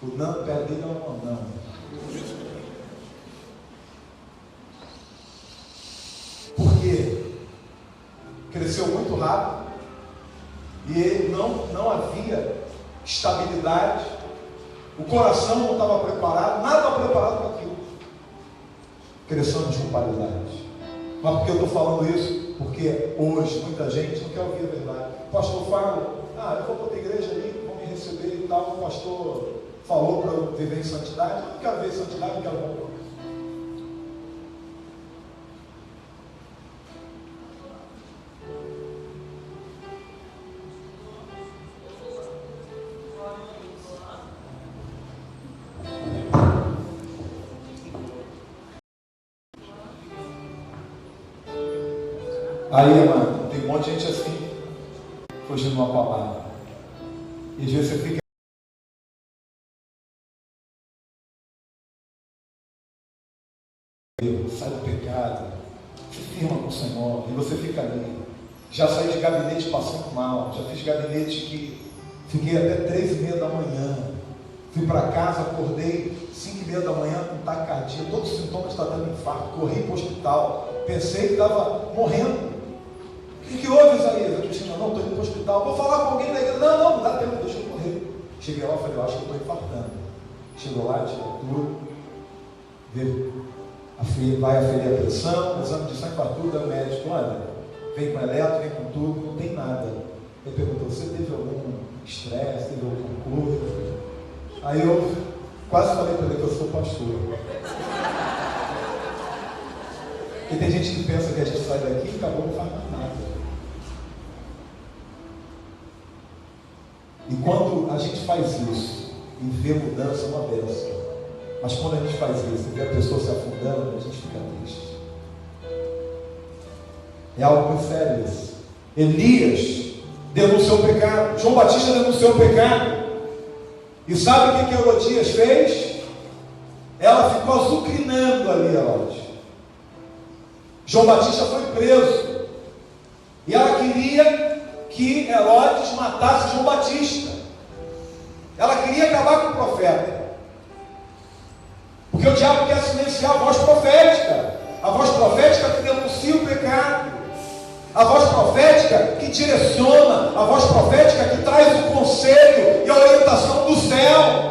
O pé dele é um anão. Porque cresceu muito rápido e ele não havia estabilidade, o coração não estava preparado, nada estava preparado para aquilo. Crescemos com qualidade. Mas por que eu estou falando isso? Porque hoje muita gente não quer ouvir a verdade. O pastor fala: eu vou para outra igreja ali, vão me receber e tal. O pastor falou para eu viver em santidade. Eu não quero ver santidade, não quero ver. Aí, mano, tem um monte de gente assim, fugindo de uma palavra. E às vezes você fica. Sai do pecado, se firma com o Senhor, e você fica ali. Já saí de gabinete passando mal, já fiz gabinete que fiquei até 3h30 da manhã. Fui para casa, acordei 5h30 da manhã com taquicardia, todos os sintomas estavam dando infarto, corri para o hospital, pensei que estava morrendo. O que houve, Isaías? Eu disse: não, estou indo para o hospital, vou falar com alguém da igreja. Não dá tempo, deixa eu correr. Cheguei lá e falei: eu acho que eu estou infartando. Chegou lá, tirou tudo, vai aferir a pressão, exame de sangue para tudo, aí o médico: olha, vem com eletro, vem com tudo, não tem nada. Ele perguntou: você teve algum estresse, teve alguma coisa? Aí eu quase falei para ele que eu sou pastor. E tem gente que pensa que a gente sai daqui e acabou, não faz mais nada. E quando a gente faz isso e vê mudança, é uma bênção. Mas quando a gente faz isso e vê a pessoa se afundando, a gente fica triste. É algo muito sério isso. Elias denunciou o pecado. João Batista denunciou o pecado. E sabe o que Herodias fez? Ela ficou azucrinando ali, Herodes. João Batista foi preso. E ela queria que Herodes matasse João Batista. Ela queria acabar com o profeta. Porque o diabo quer silenciar a voz profética. A voz profética que denuncia o pecado. A voz profética que direciona. A voz profética que traz o conselho e a orientação do céu.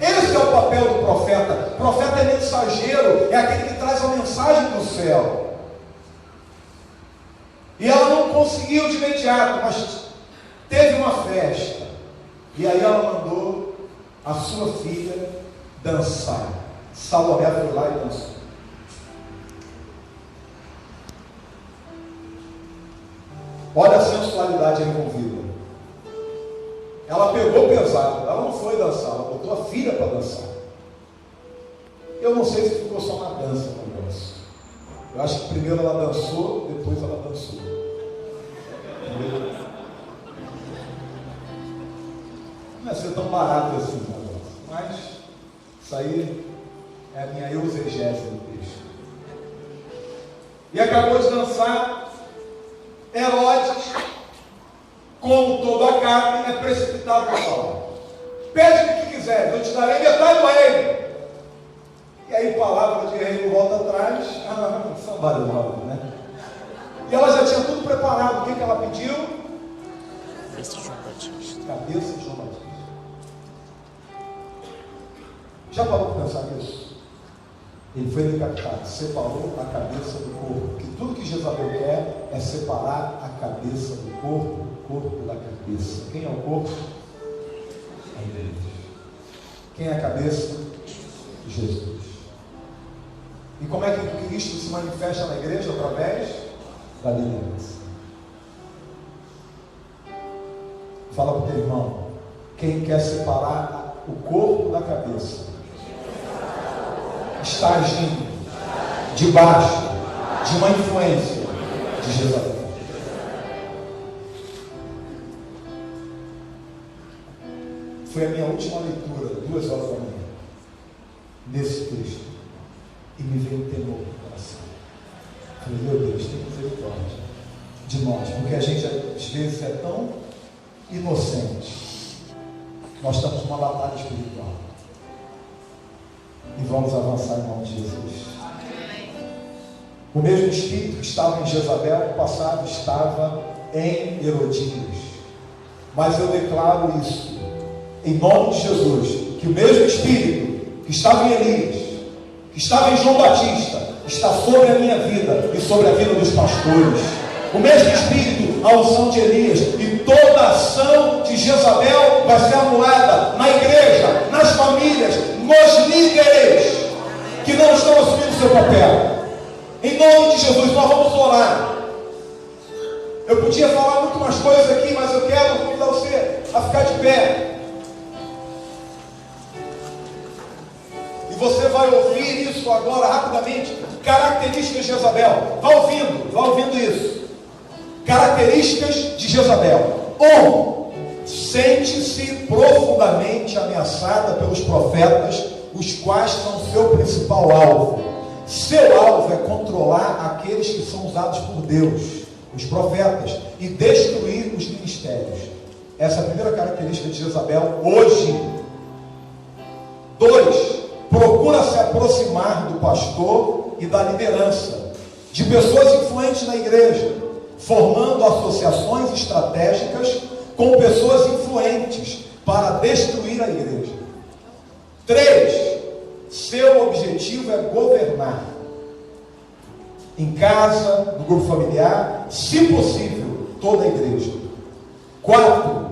Esse é o papel do profeta. O profeta é mensageiro, é aquele que traz a mensagem do céu. E ela não conseguiu de imediato, mas teve uma festa. E aí ela mandou a sua filha dançar. Salomé foi lá e dançou. Olha a sensualidade envolvida. Ela pegou pesado, ela não foi dançar, ela botou a filha para dançar. Eu não sei se ficou só na dança o negócio. Eu acho que primeiro ela dançou, depois ela dançou. Não é ser tão barato assim o negócio, mas isso aí é a minha exegese do texto. E acabou de dançar. Herodes, como toda a carne, é precipitado para falar. Pede o que quiser, eu te darei metade do reino. E aí, palavra de reino volta atrás. Somebody love, né? E ela já tinha tudo preparado. O que ela pediu? Cabeça de João Batista. Cabeça de João Batista. Já parou para pensar nisso? Ele foi decapitado, separou a cabeça do corpo. Porque tudo que Jezabel quer é separar a cabeça do corpo, o corpo da cabeça. Quem é o corpo? A igreja. Quem é a cabeça? Jesus. E como é que Cristo se manifesta na igreja? Através da liderança. Fala para o teu irmão: quem quer separar o corpo da cabeça está agindo debaixo de uma influência de Jezabel. Foi a minha última leitura, 2 horas da manhã, nesse texto, e me veio temor no coração. Falei: meu Deus, tem misericórdia de nós, porque a gente às vezes é tão inocente. Nós estamos numa batalha espiritual. E vamos avançar em nome de Jesus. O mesmo espírito que estava em Jezabel no passado estava em Herodias. Mas eu declaro isso em nome de Jesus, que o mesmo espírito que estava em Elias, que estava em João Batista, está sobre a minha vida e sobre a vida dos pastores. O mesmo espírito, a unção de Elias, e toda a ação de Jezabel vai ser anulada na igreja, nas famílias, nos líderes que não estão assumindo o seu papel. Em nome de Jesus, nós vamos orar. Eu podia falar muito mais coisas aqui, mas eu quero convidar você a ficar de pé. E você vai ouvir isso agora rapidamente. Características de Jezabel. Vá ouvindo isso. Características de Jezabel. 1. Sente-se profundamente ameaçada pelos profetas, os quais são seu principal alvo. Seu alvo é controlar aqueles que são usados por Deus, os profetas, e destruir os ministérios. Essa é a primeira característica de Jezabel hoje. 2. Procura se aproximar do pastor e da liderança, de pessoas influentes na igreja, formando associações estratégicas com pessoas influentes para destruir a igreja. 3. Seu objetivo é governar em casa, no grupo familiar, se possível, toda a igreja. 4.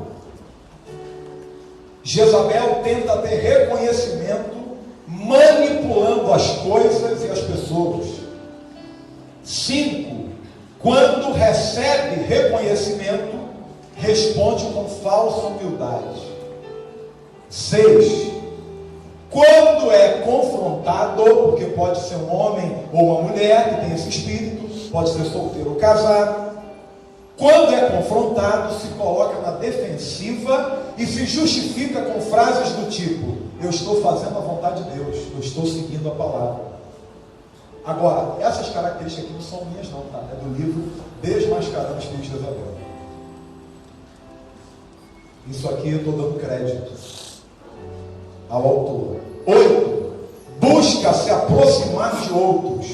Jezabel tenta ter reconhecimento manipulando as coisas e as pessoas. 5. Quando recebe reconhecimento, responde com falsa humildade. 6. Quando é confrontado, porque pode ser um homem ou uma mulher que tem esse espírito, pode ser solteiro ou casado, Quando é confrontado, se coloca na defensiva e se justifica com frases do tipo: eu estou fazendo a vontade de Deus, eu estou seguindo a palavra. Agora, essas características aqui não são minhas não, tá? É do livro Desmascarando os Filhos de Jezabel. Isso aqui eu estou dando crédito ao autor. 8. Busca se aproximar de outros.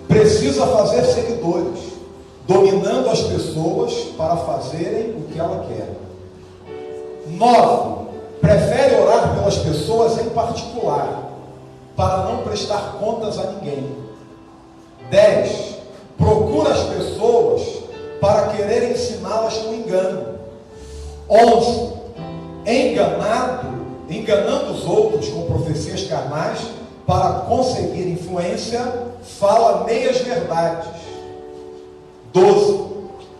Precisa fazer seguidores, dominando as pessoas para fazerem o que ela quer. 9. Prefere orar pelas pessoas em particular, para não prestar contas a ninguém. 10. Procura as pessoas para querer ensiná-las no engano. 11. Enganando os outros com profecias carnais para conseguir influência, fala meias verdades. 12.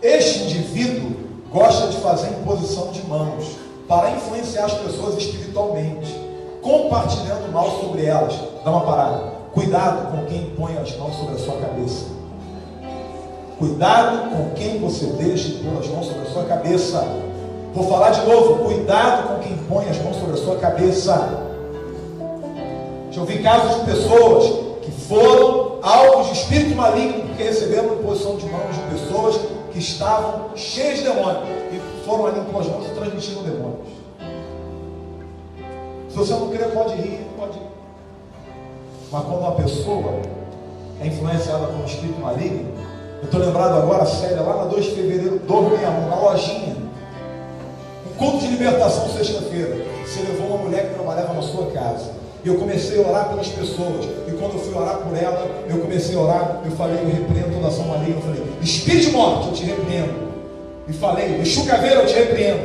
Este indivíduo gosta de fazer imposição de mãos para influenciar as pessoas espiritualmente, compartilhando mal sobre elas. Dá uma parada. Cuidado com quem põe as mãos sobre a sua cabeça. Cuidado com quem você deixa pôr as mãos sobre a sua cabeça. Vou falar de novo. Cuidado com quem põe as mãos sobre a sua cabeça. Já ouvi casos de pessoas que foram alvos de espírito maligno porque receberam imposição de mãos de pessoas que estavam cheias de demônios e foram ali com as mãos e transmitiram demônios. Se você não crer, pode rir, pode ir. Mas quando uma pessoa é influenciada por um espírito maligno, eu estou lembrado agora, Célia, lá na 2 de fevereiro, 2061, na lojinha, um culto de libertação sexta-feira, você levou uma mulher que trabalhava na sua casa, e eu comecei a orar pelas pessoas, e quando eu fui orar por ela, eu comecei a orar, eu falei, eu repreendo toda ação maligna, eu falei, espírito de morte, eu te repreendo, e falei, Exu Caveira, eu te repreendo,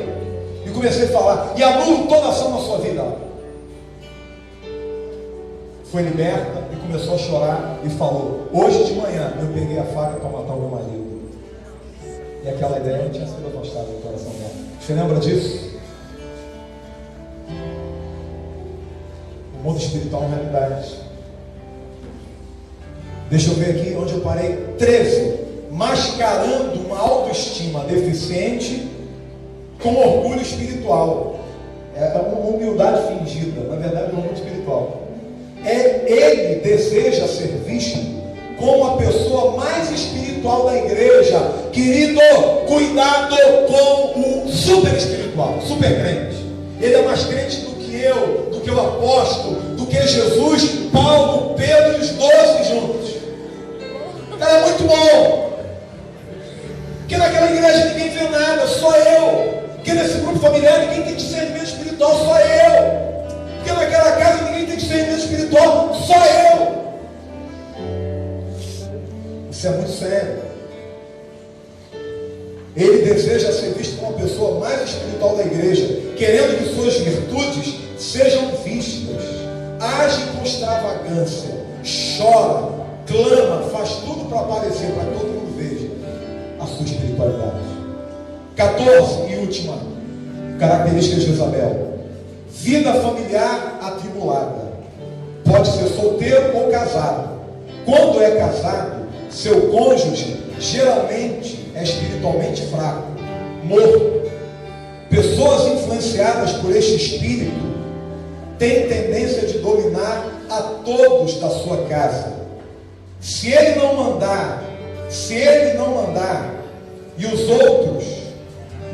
e comecei a falar, e anulo toda ação na sua vida. Foi liberta e começou a chorar e falou, hoje de manhã eu peguei a faca para matar o meu marido. E aquela ideia não tinha sido afastada do coração dela. Você lembra disso? O mundo espiritual é uma realidade. Deixa eu ver aqui onde eu parei. 13. Mascarando uma autoestima deficiente com orgulho espiritual. É uma humildade fingida. Na verdade é um orgulho espiritual. Ele deseja ser visto como a pessoa mais espiritual da igreja. Querido, cuidado com o super espiritual, super crente. Ele é mais crente do que eu, do que o apóstolo, do que Jesus, Paulo, Pedro e os 12 juntos. O cara é muito bom. Porque naquela igreja ninguém vê nada, só eu. Porque nesse grupo familiar ninguém tem discernimento espiritual, só eu. Porque naquela casa ninguém tem discernimento espiritual, só eu. Isso é muito sério. Ele deseja ser visto como a pessoa mais espiritual da igreja, querendo que suas virtudes sejam vistas. Age com extravagância, chora, clama, faz tudo para aparecer, para que todo mundo veja a sua espiritualidade. 14 e última característica de Jezabel: vida familiar atribulada. Pode ser solteiro ou casado. Quando é casado, seu cônjuge geralmente é espiritualmente fraco, morto. Pessoas influenciadas por este espírito têm tendência de dominar a todos da sua casa. Se ele não mandar e os outros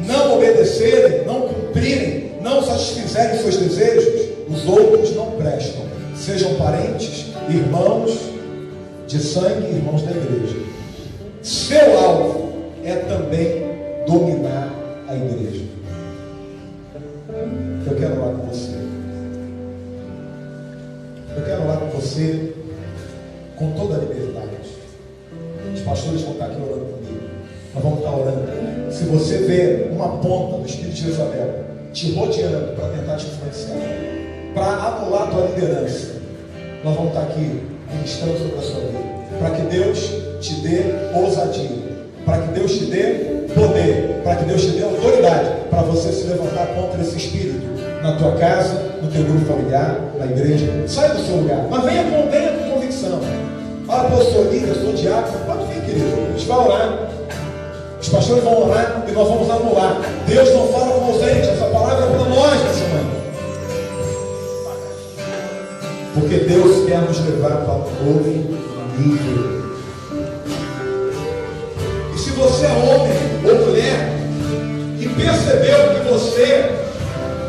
não obedecerem, não cumprirem, não satisfizerem seus desejos, os outros não prestam. Sejam parentes, irmãos de sangue, irmãos da igreja. Seu alvo é também dominar a igreja. Eu quero orar com você. Eu quero orar com você com toda a liberdade. Os pastores vão estar aqui orando comigo. Nós vamos estar orando. Se você vê uma ponta do espírito de Jezabel te rodeando para tentar te influenciar, para anular a tua liderança, nós vamos estar aqui ministrando sobre a sua vida, para que Deus te dê ousadia, para que Deus te dê poder, para que Deus te dê autoridade, para você se levantar contra esse espírito na tua casa, no teu grupo familiar, na igreja. Sai do seu lugar, mas venha com convicção. Olha, eu sou líder, eu sou diácono, pode vir, querido, a gente vai orar. Os pastores vão orar e nós vamos anular. Deus não fala com ausente. Essa palavra é para nós nessa manhã. Porque Deus quer nos levar para um novo nível. E se você é homem ou mulher e percebeu que você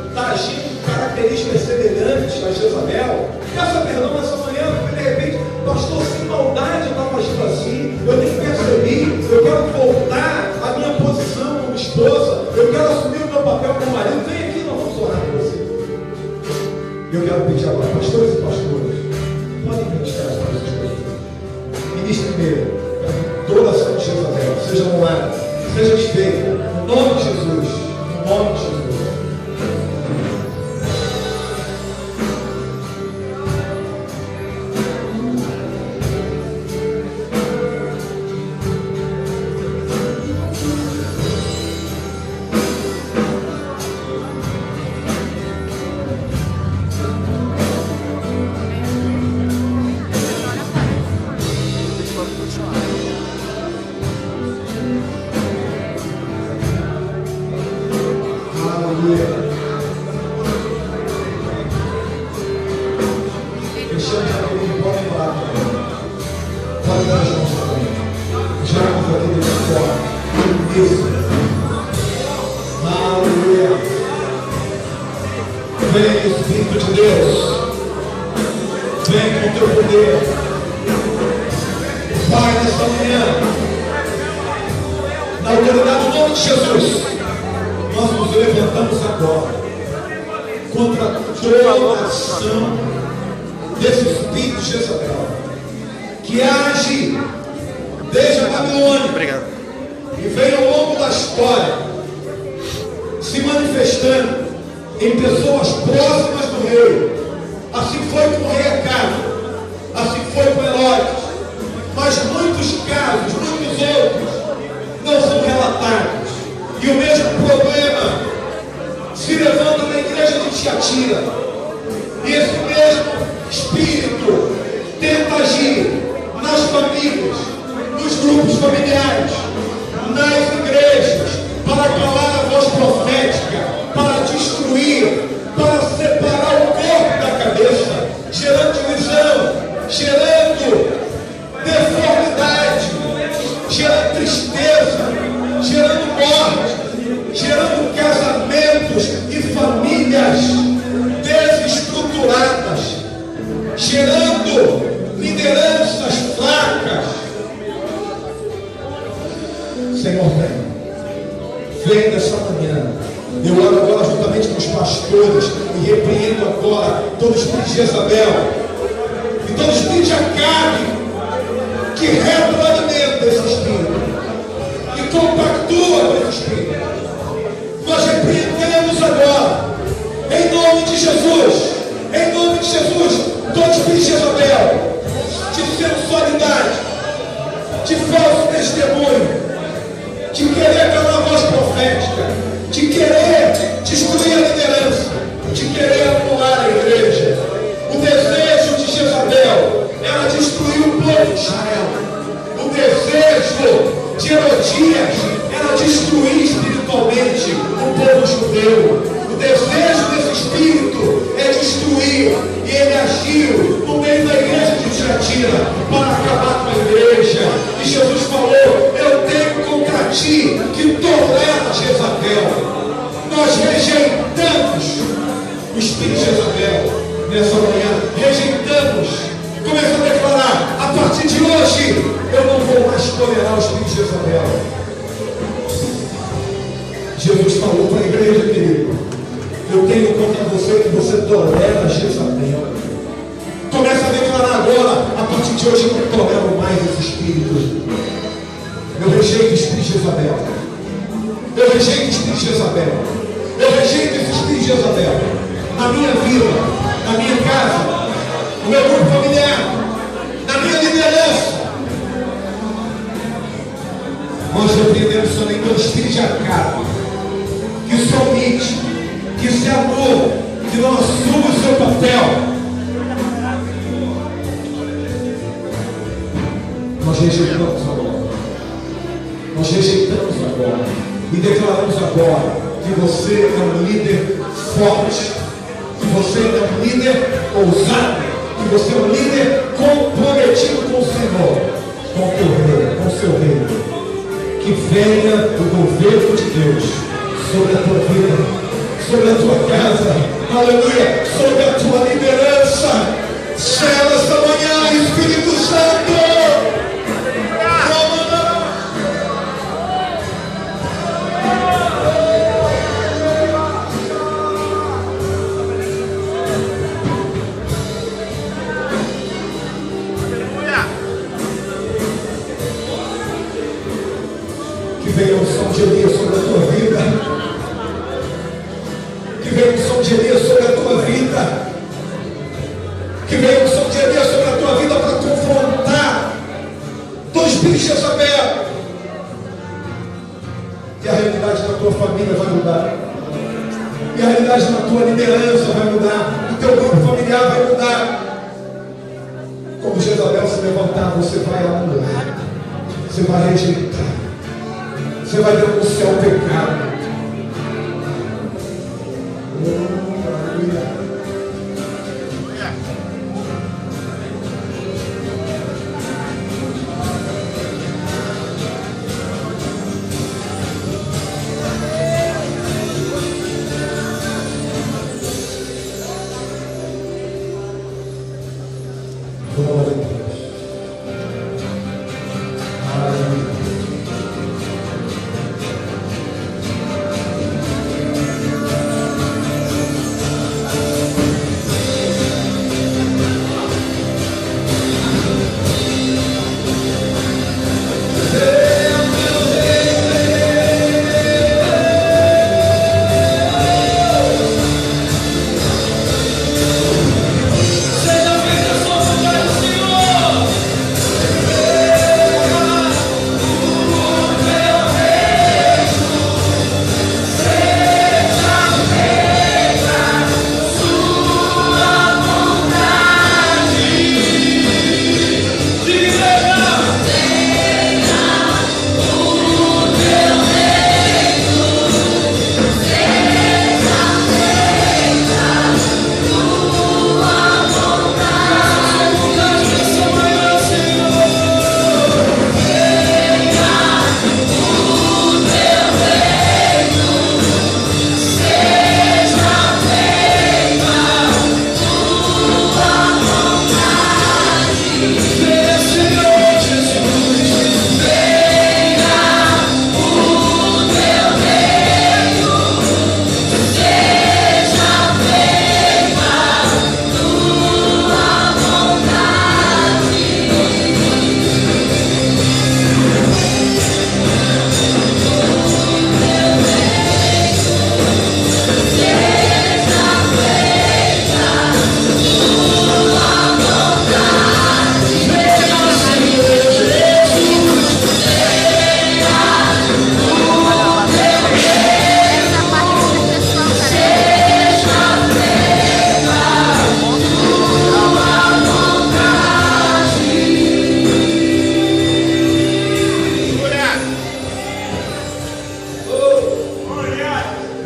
está agindo com características semelhantes a Jezabel, peça perdão nessa manhã, porque de repente, pastor, sem maldade eu estava agindo assim, eu nem percebi, eu quero voltar à minha posição como esposa, eu quero assumir o meu papel como marido. Vem aqui, nós vamos orar por você. Eu quero pedir agora, pastores e pastoras, podem ministrar as coisas para você. Ministre primeiro, toda ação de Jezabel, seja anulada, seja desfeita, no nome de Jesus, no nome de Jesus. Vem, Espírito de Deus, vem com o teu poder. Pai, nesta manhã, na autoridade do nome de Jesus, nós nos levantamos agora contra toda ação desse espírito de Jezabel, que age desde a Babilônia e vem ao longo da história se manifestando em pessoas próximas do rei. Assim foi com o rei Acabe, assim foi com Herodes, mas muitos casos, muitos outros não são relatados. E o mesmo problema se levanta na igreja de Tiatira, e esse mesmo espírito tenta agir nas famílias, nos grupos familiares, nas igrejas, para calar a voz profética, para destruir, para separar o corpo da cabeça, gerando divisão, gerando deformidade, gerando tristeza, gerando morte, gerando casamentos e famílias desestruturadas, gerando lideranças fracas. Senhor, vem nessa manhã. Eu oro agora juntamente com os pastores e repreendo agora todo espírito de Jezabel e todo espírito de Acabe que retroalimenta esse espírito e compactua com esse espírito. Nós repreendemos agora, em nome de Jesus, todo espírito de Jezabel, de sensualidade, de falso testemunho, de querer calar a voz profética, de querer destruir a liderança, de querer anular a igreja. O desejo de Jezabel era destruir o povo de Israel. O desejo de Herodias era destruir espiritualmente o povo judeu. O desejo desse espírito é destruir, e ele agiu no meio da igreja de Tiatira para acabar com a igreja. E Jesus falou: eu tenho contra ti que tolera Jezabel. Nós rejeitamos o espírito de Jezabel nessa manhã, rejeitamos. Começa a declarar: a partir de hoje eu não vou mais tolerar o espírito de Jezabel. Jesus falou para a igreja, querido: eu tenho contra você que você tolera Jezabel. Começa a declarar agora: a partir de hoje eu não tolero mais esse espírito. Eu rejeito o espírito de Jezabel. Eu rejeito o espírito de Jezabel. Eu rejeito esse espírito de Jezabel na minha vida, na minha casa, no meu grupo familiar, na minha liderança. Nós repreendemos também todo espírito de Acabe que se omite, que se anula, que não assume o seu papel. Nós rejeitamos agora. Nós rejeitamos declaramos agora que você é um líder forte, que você é um líder ousado, que você é um líder comprometido com o Senhor, com o teu reino, com o seu reino. Que venha o governo de Deus sobre a tua vida, sobre a tua casa, aleluia, sobre a tua liderança. Céu esta manhã, Espírito Santo. Que venha um som de Elias sobre a tua vida. Que venha um som de Elias sobre a tua vida. Que venha um som de Elias sobre a tua vida para confrontar dois espíritos de Jezabel. E a realidade da tua família vai mudar. E a realidade da tua liderança vai mudar. O teu grupo familiar vai mudar. Como Jezabel se levantar, você vai anular. Você vai rejeitar. Você vai denunciar o pecado. Glória a Deus. Aleluia.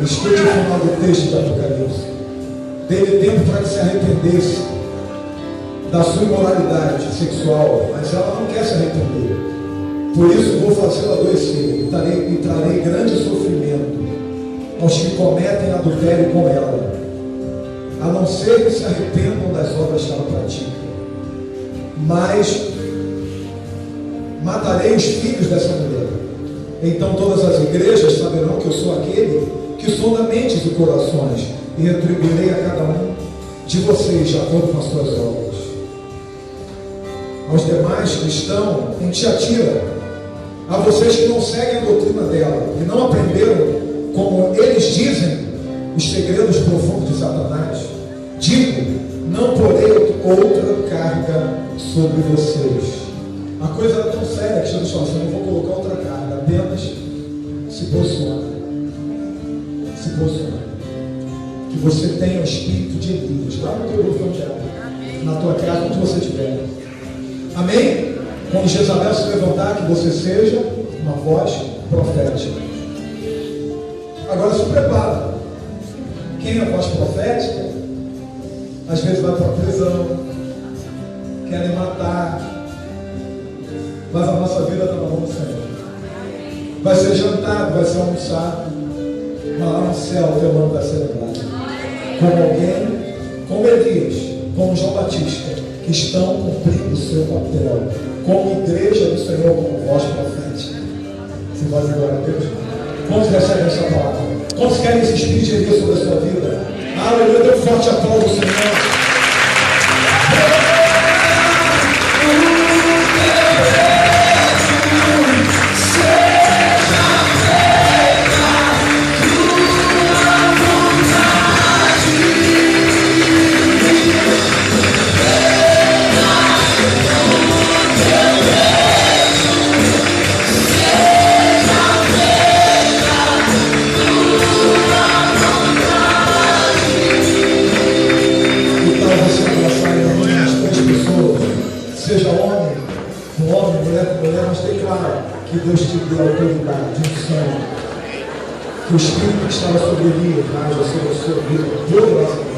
Escute o final do texto de Apocalipse. Teve tempo para que se arrependesse da sua imoralidade sexual, mas ela não quer se arrepender. Por isso vou fazê-la adoecer e trarei grande sofrimento aos que cometem adultério com ela, a não ser que se arrependam das obras que ela pratica. Mas matarei os filhos dessa mulher. Então todas as igrejas saberão que eu sou aquele que sonda mentes e corações, e retribuirei a cada um de vocês de acordo com as suas obras. Aos demais que estão em Tiatira, a vocês que não seguem a doutrina dela e não aprenderam, como eles dizem, os segredos profundos de Satanás, digo, não porei outra carga sobre vocês. A coisa era tão séria que Jesus falou assim: eu não vou colocar outra carga, apenas se posiciona. Se posiciona. Que você tenha o espírito de Elias lá no teu grupo familiar, na tua casa, onde você estiver. Amém? Quando Jezabel se levantar, que você seja uma voz profética. Agora se prepara. Quem é voz profética, às vezes vai para a prisão, querem matar, mas a nossa vida está na mão do Senhor. Vai ser jantado, vai ser almoçado, mas lá no céu o teu nome vai ser lembrado. Como alguém, como Elias, como João Batista, que estão cumprindo o seu papel, como igreja do Senhor, como voz profética. Se faz agora, Deus. Quantos recebem essa palavra? Quantos querem esse espírito de Deus sobre a sua vida? Aleluia, dê um forte aplauso ao Senhor. Que Deus te dê autoridade, unção, que o Espírito que estava sobre mim haja sobre a sua vida poderosamente.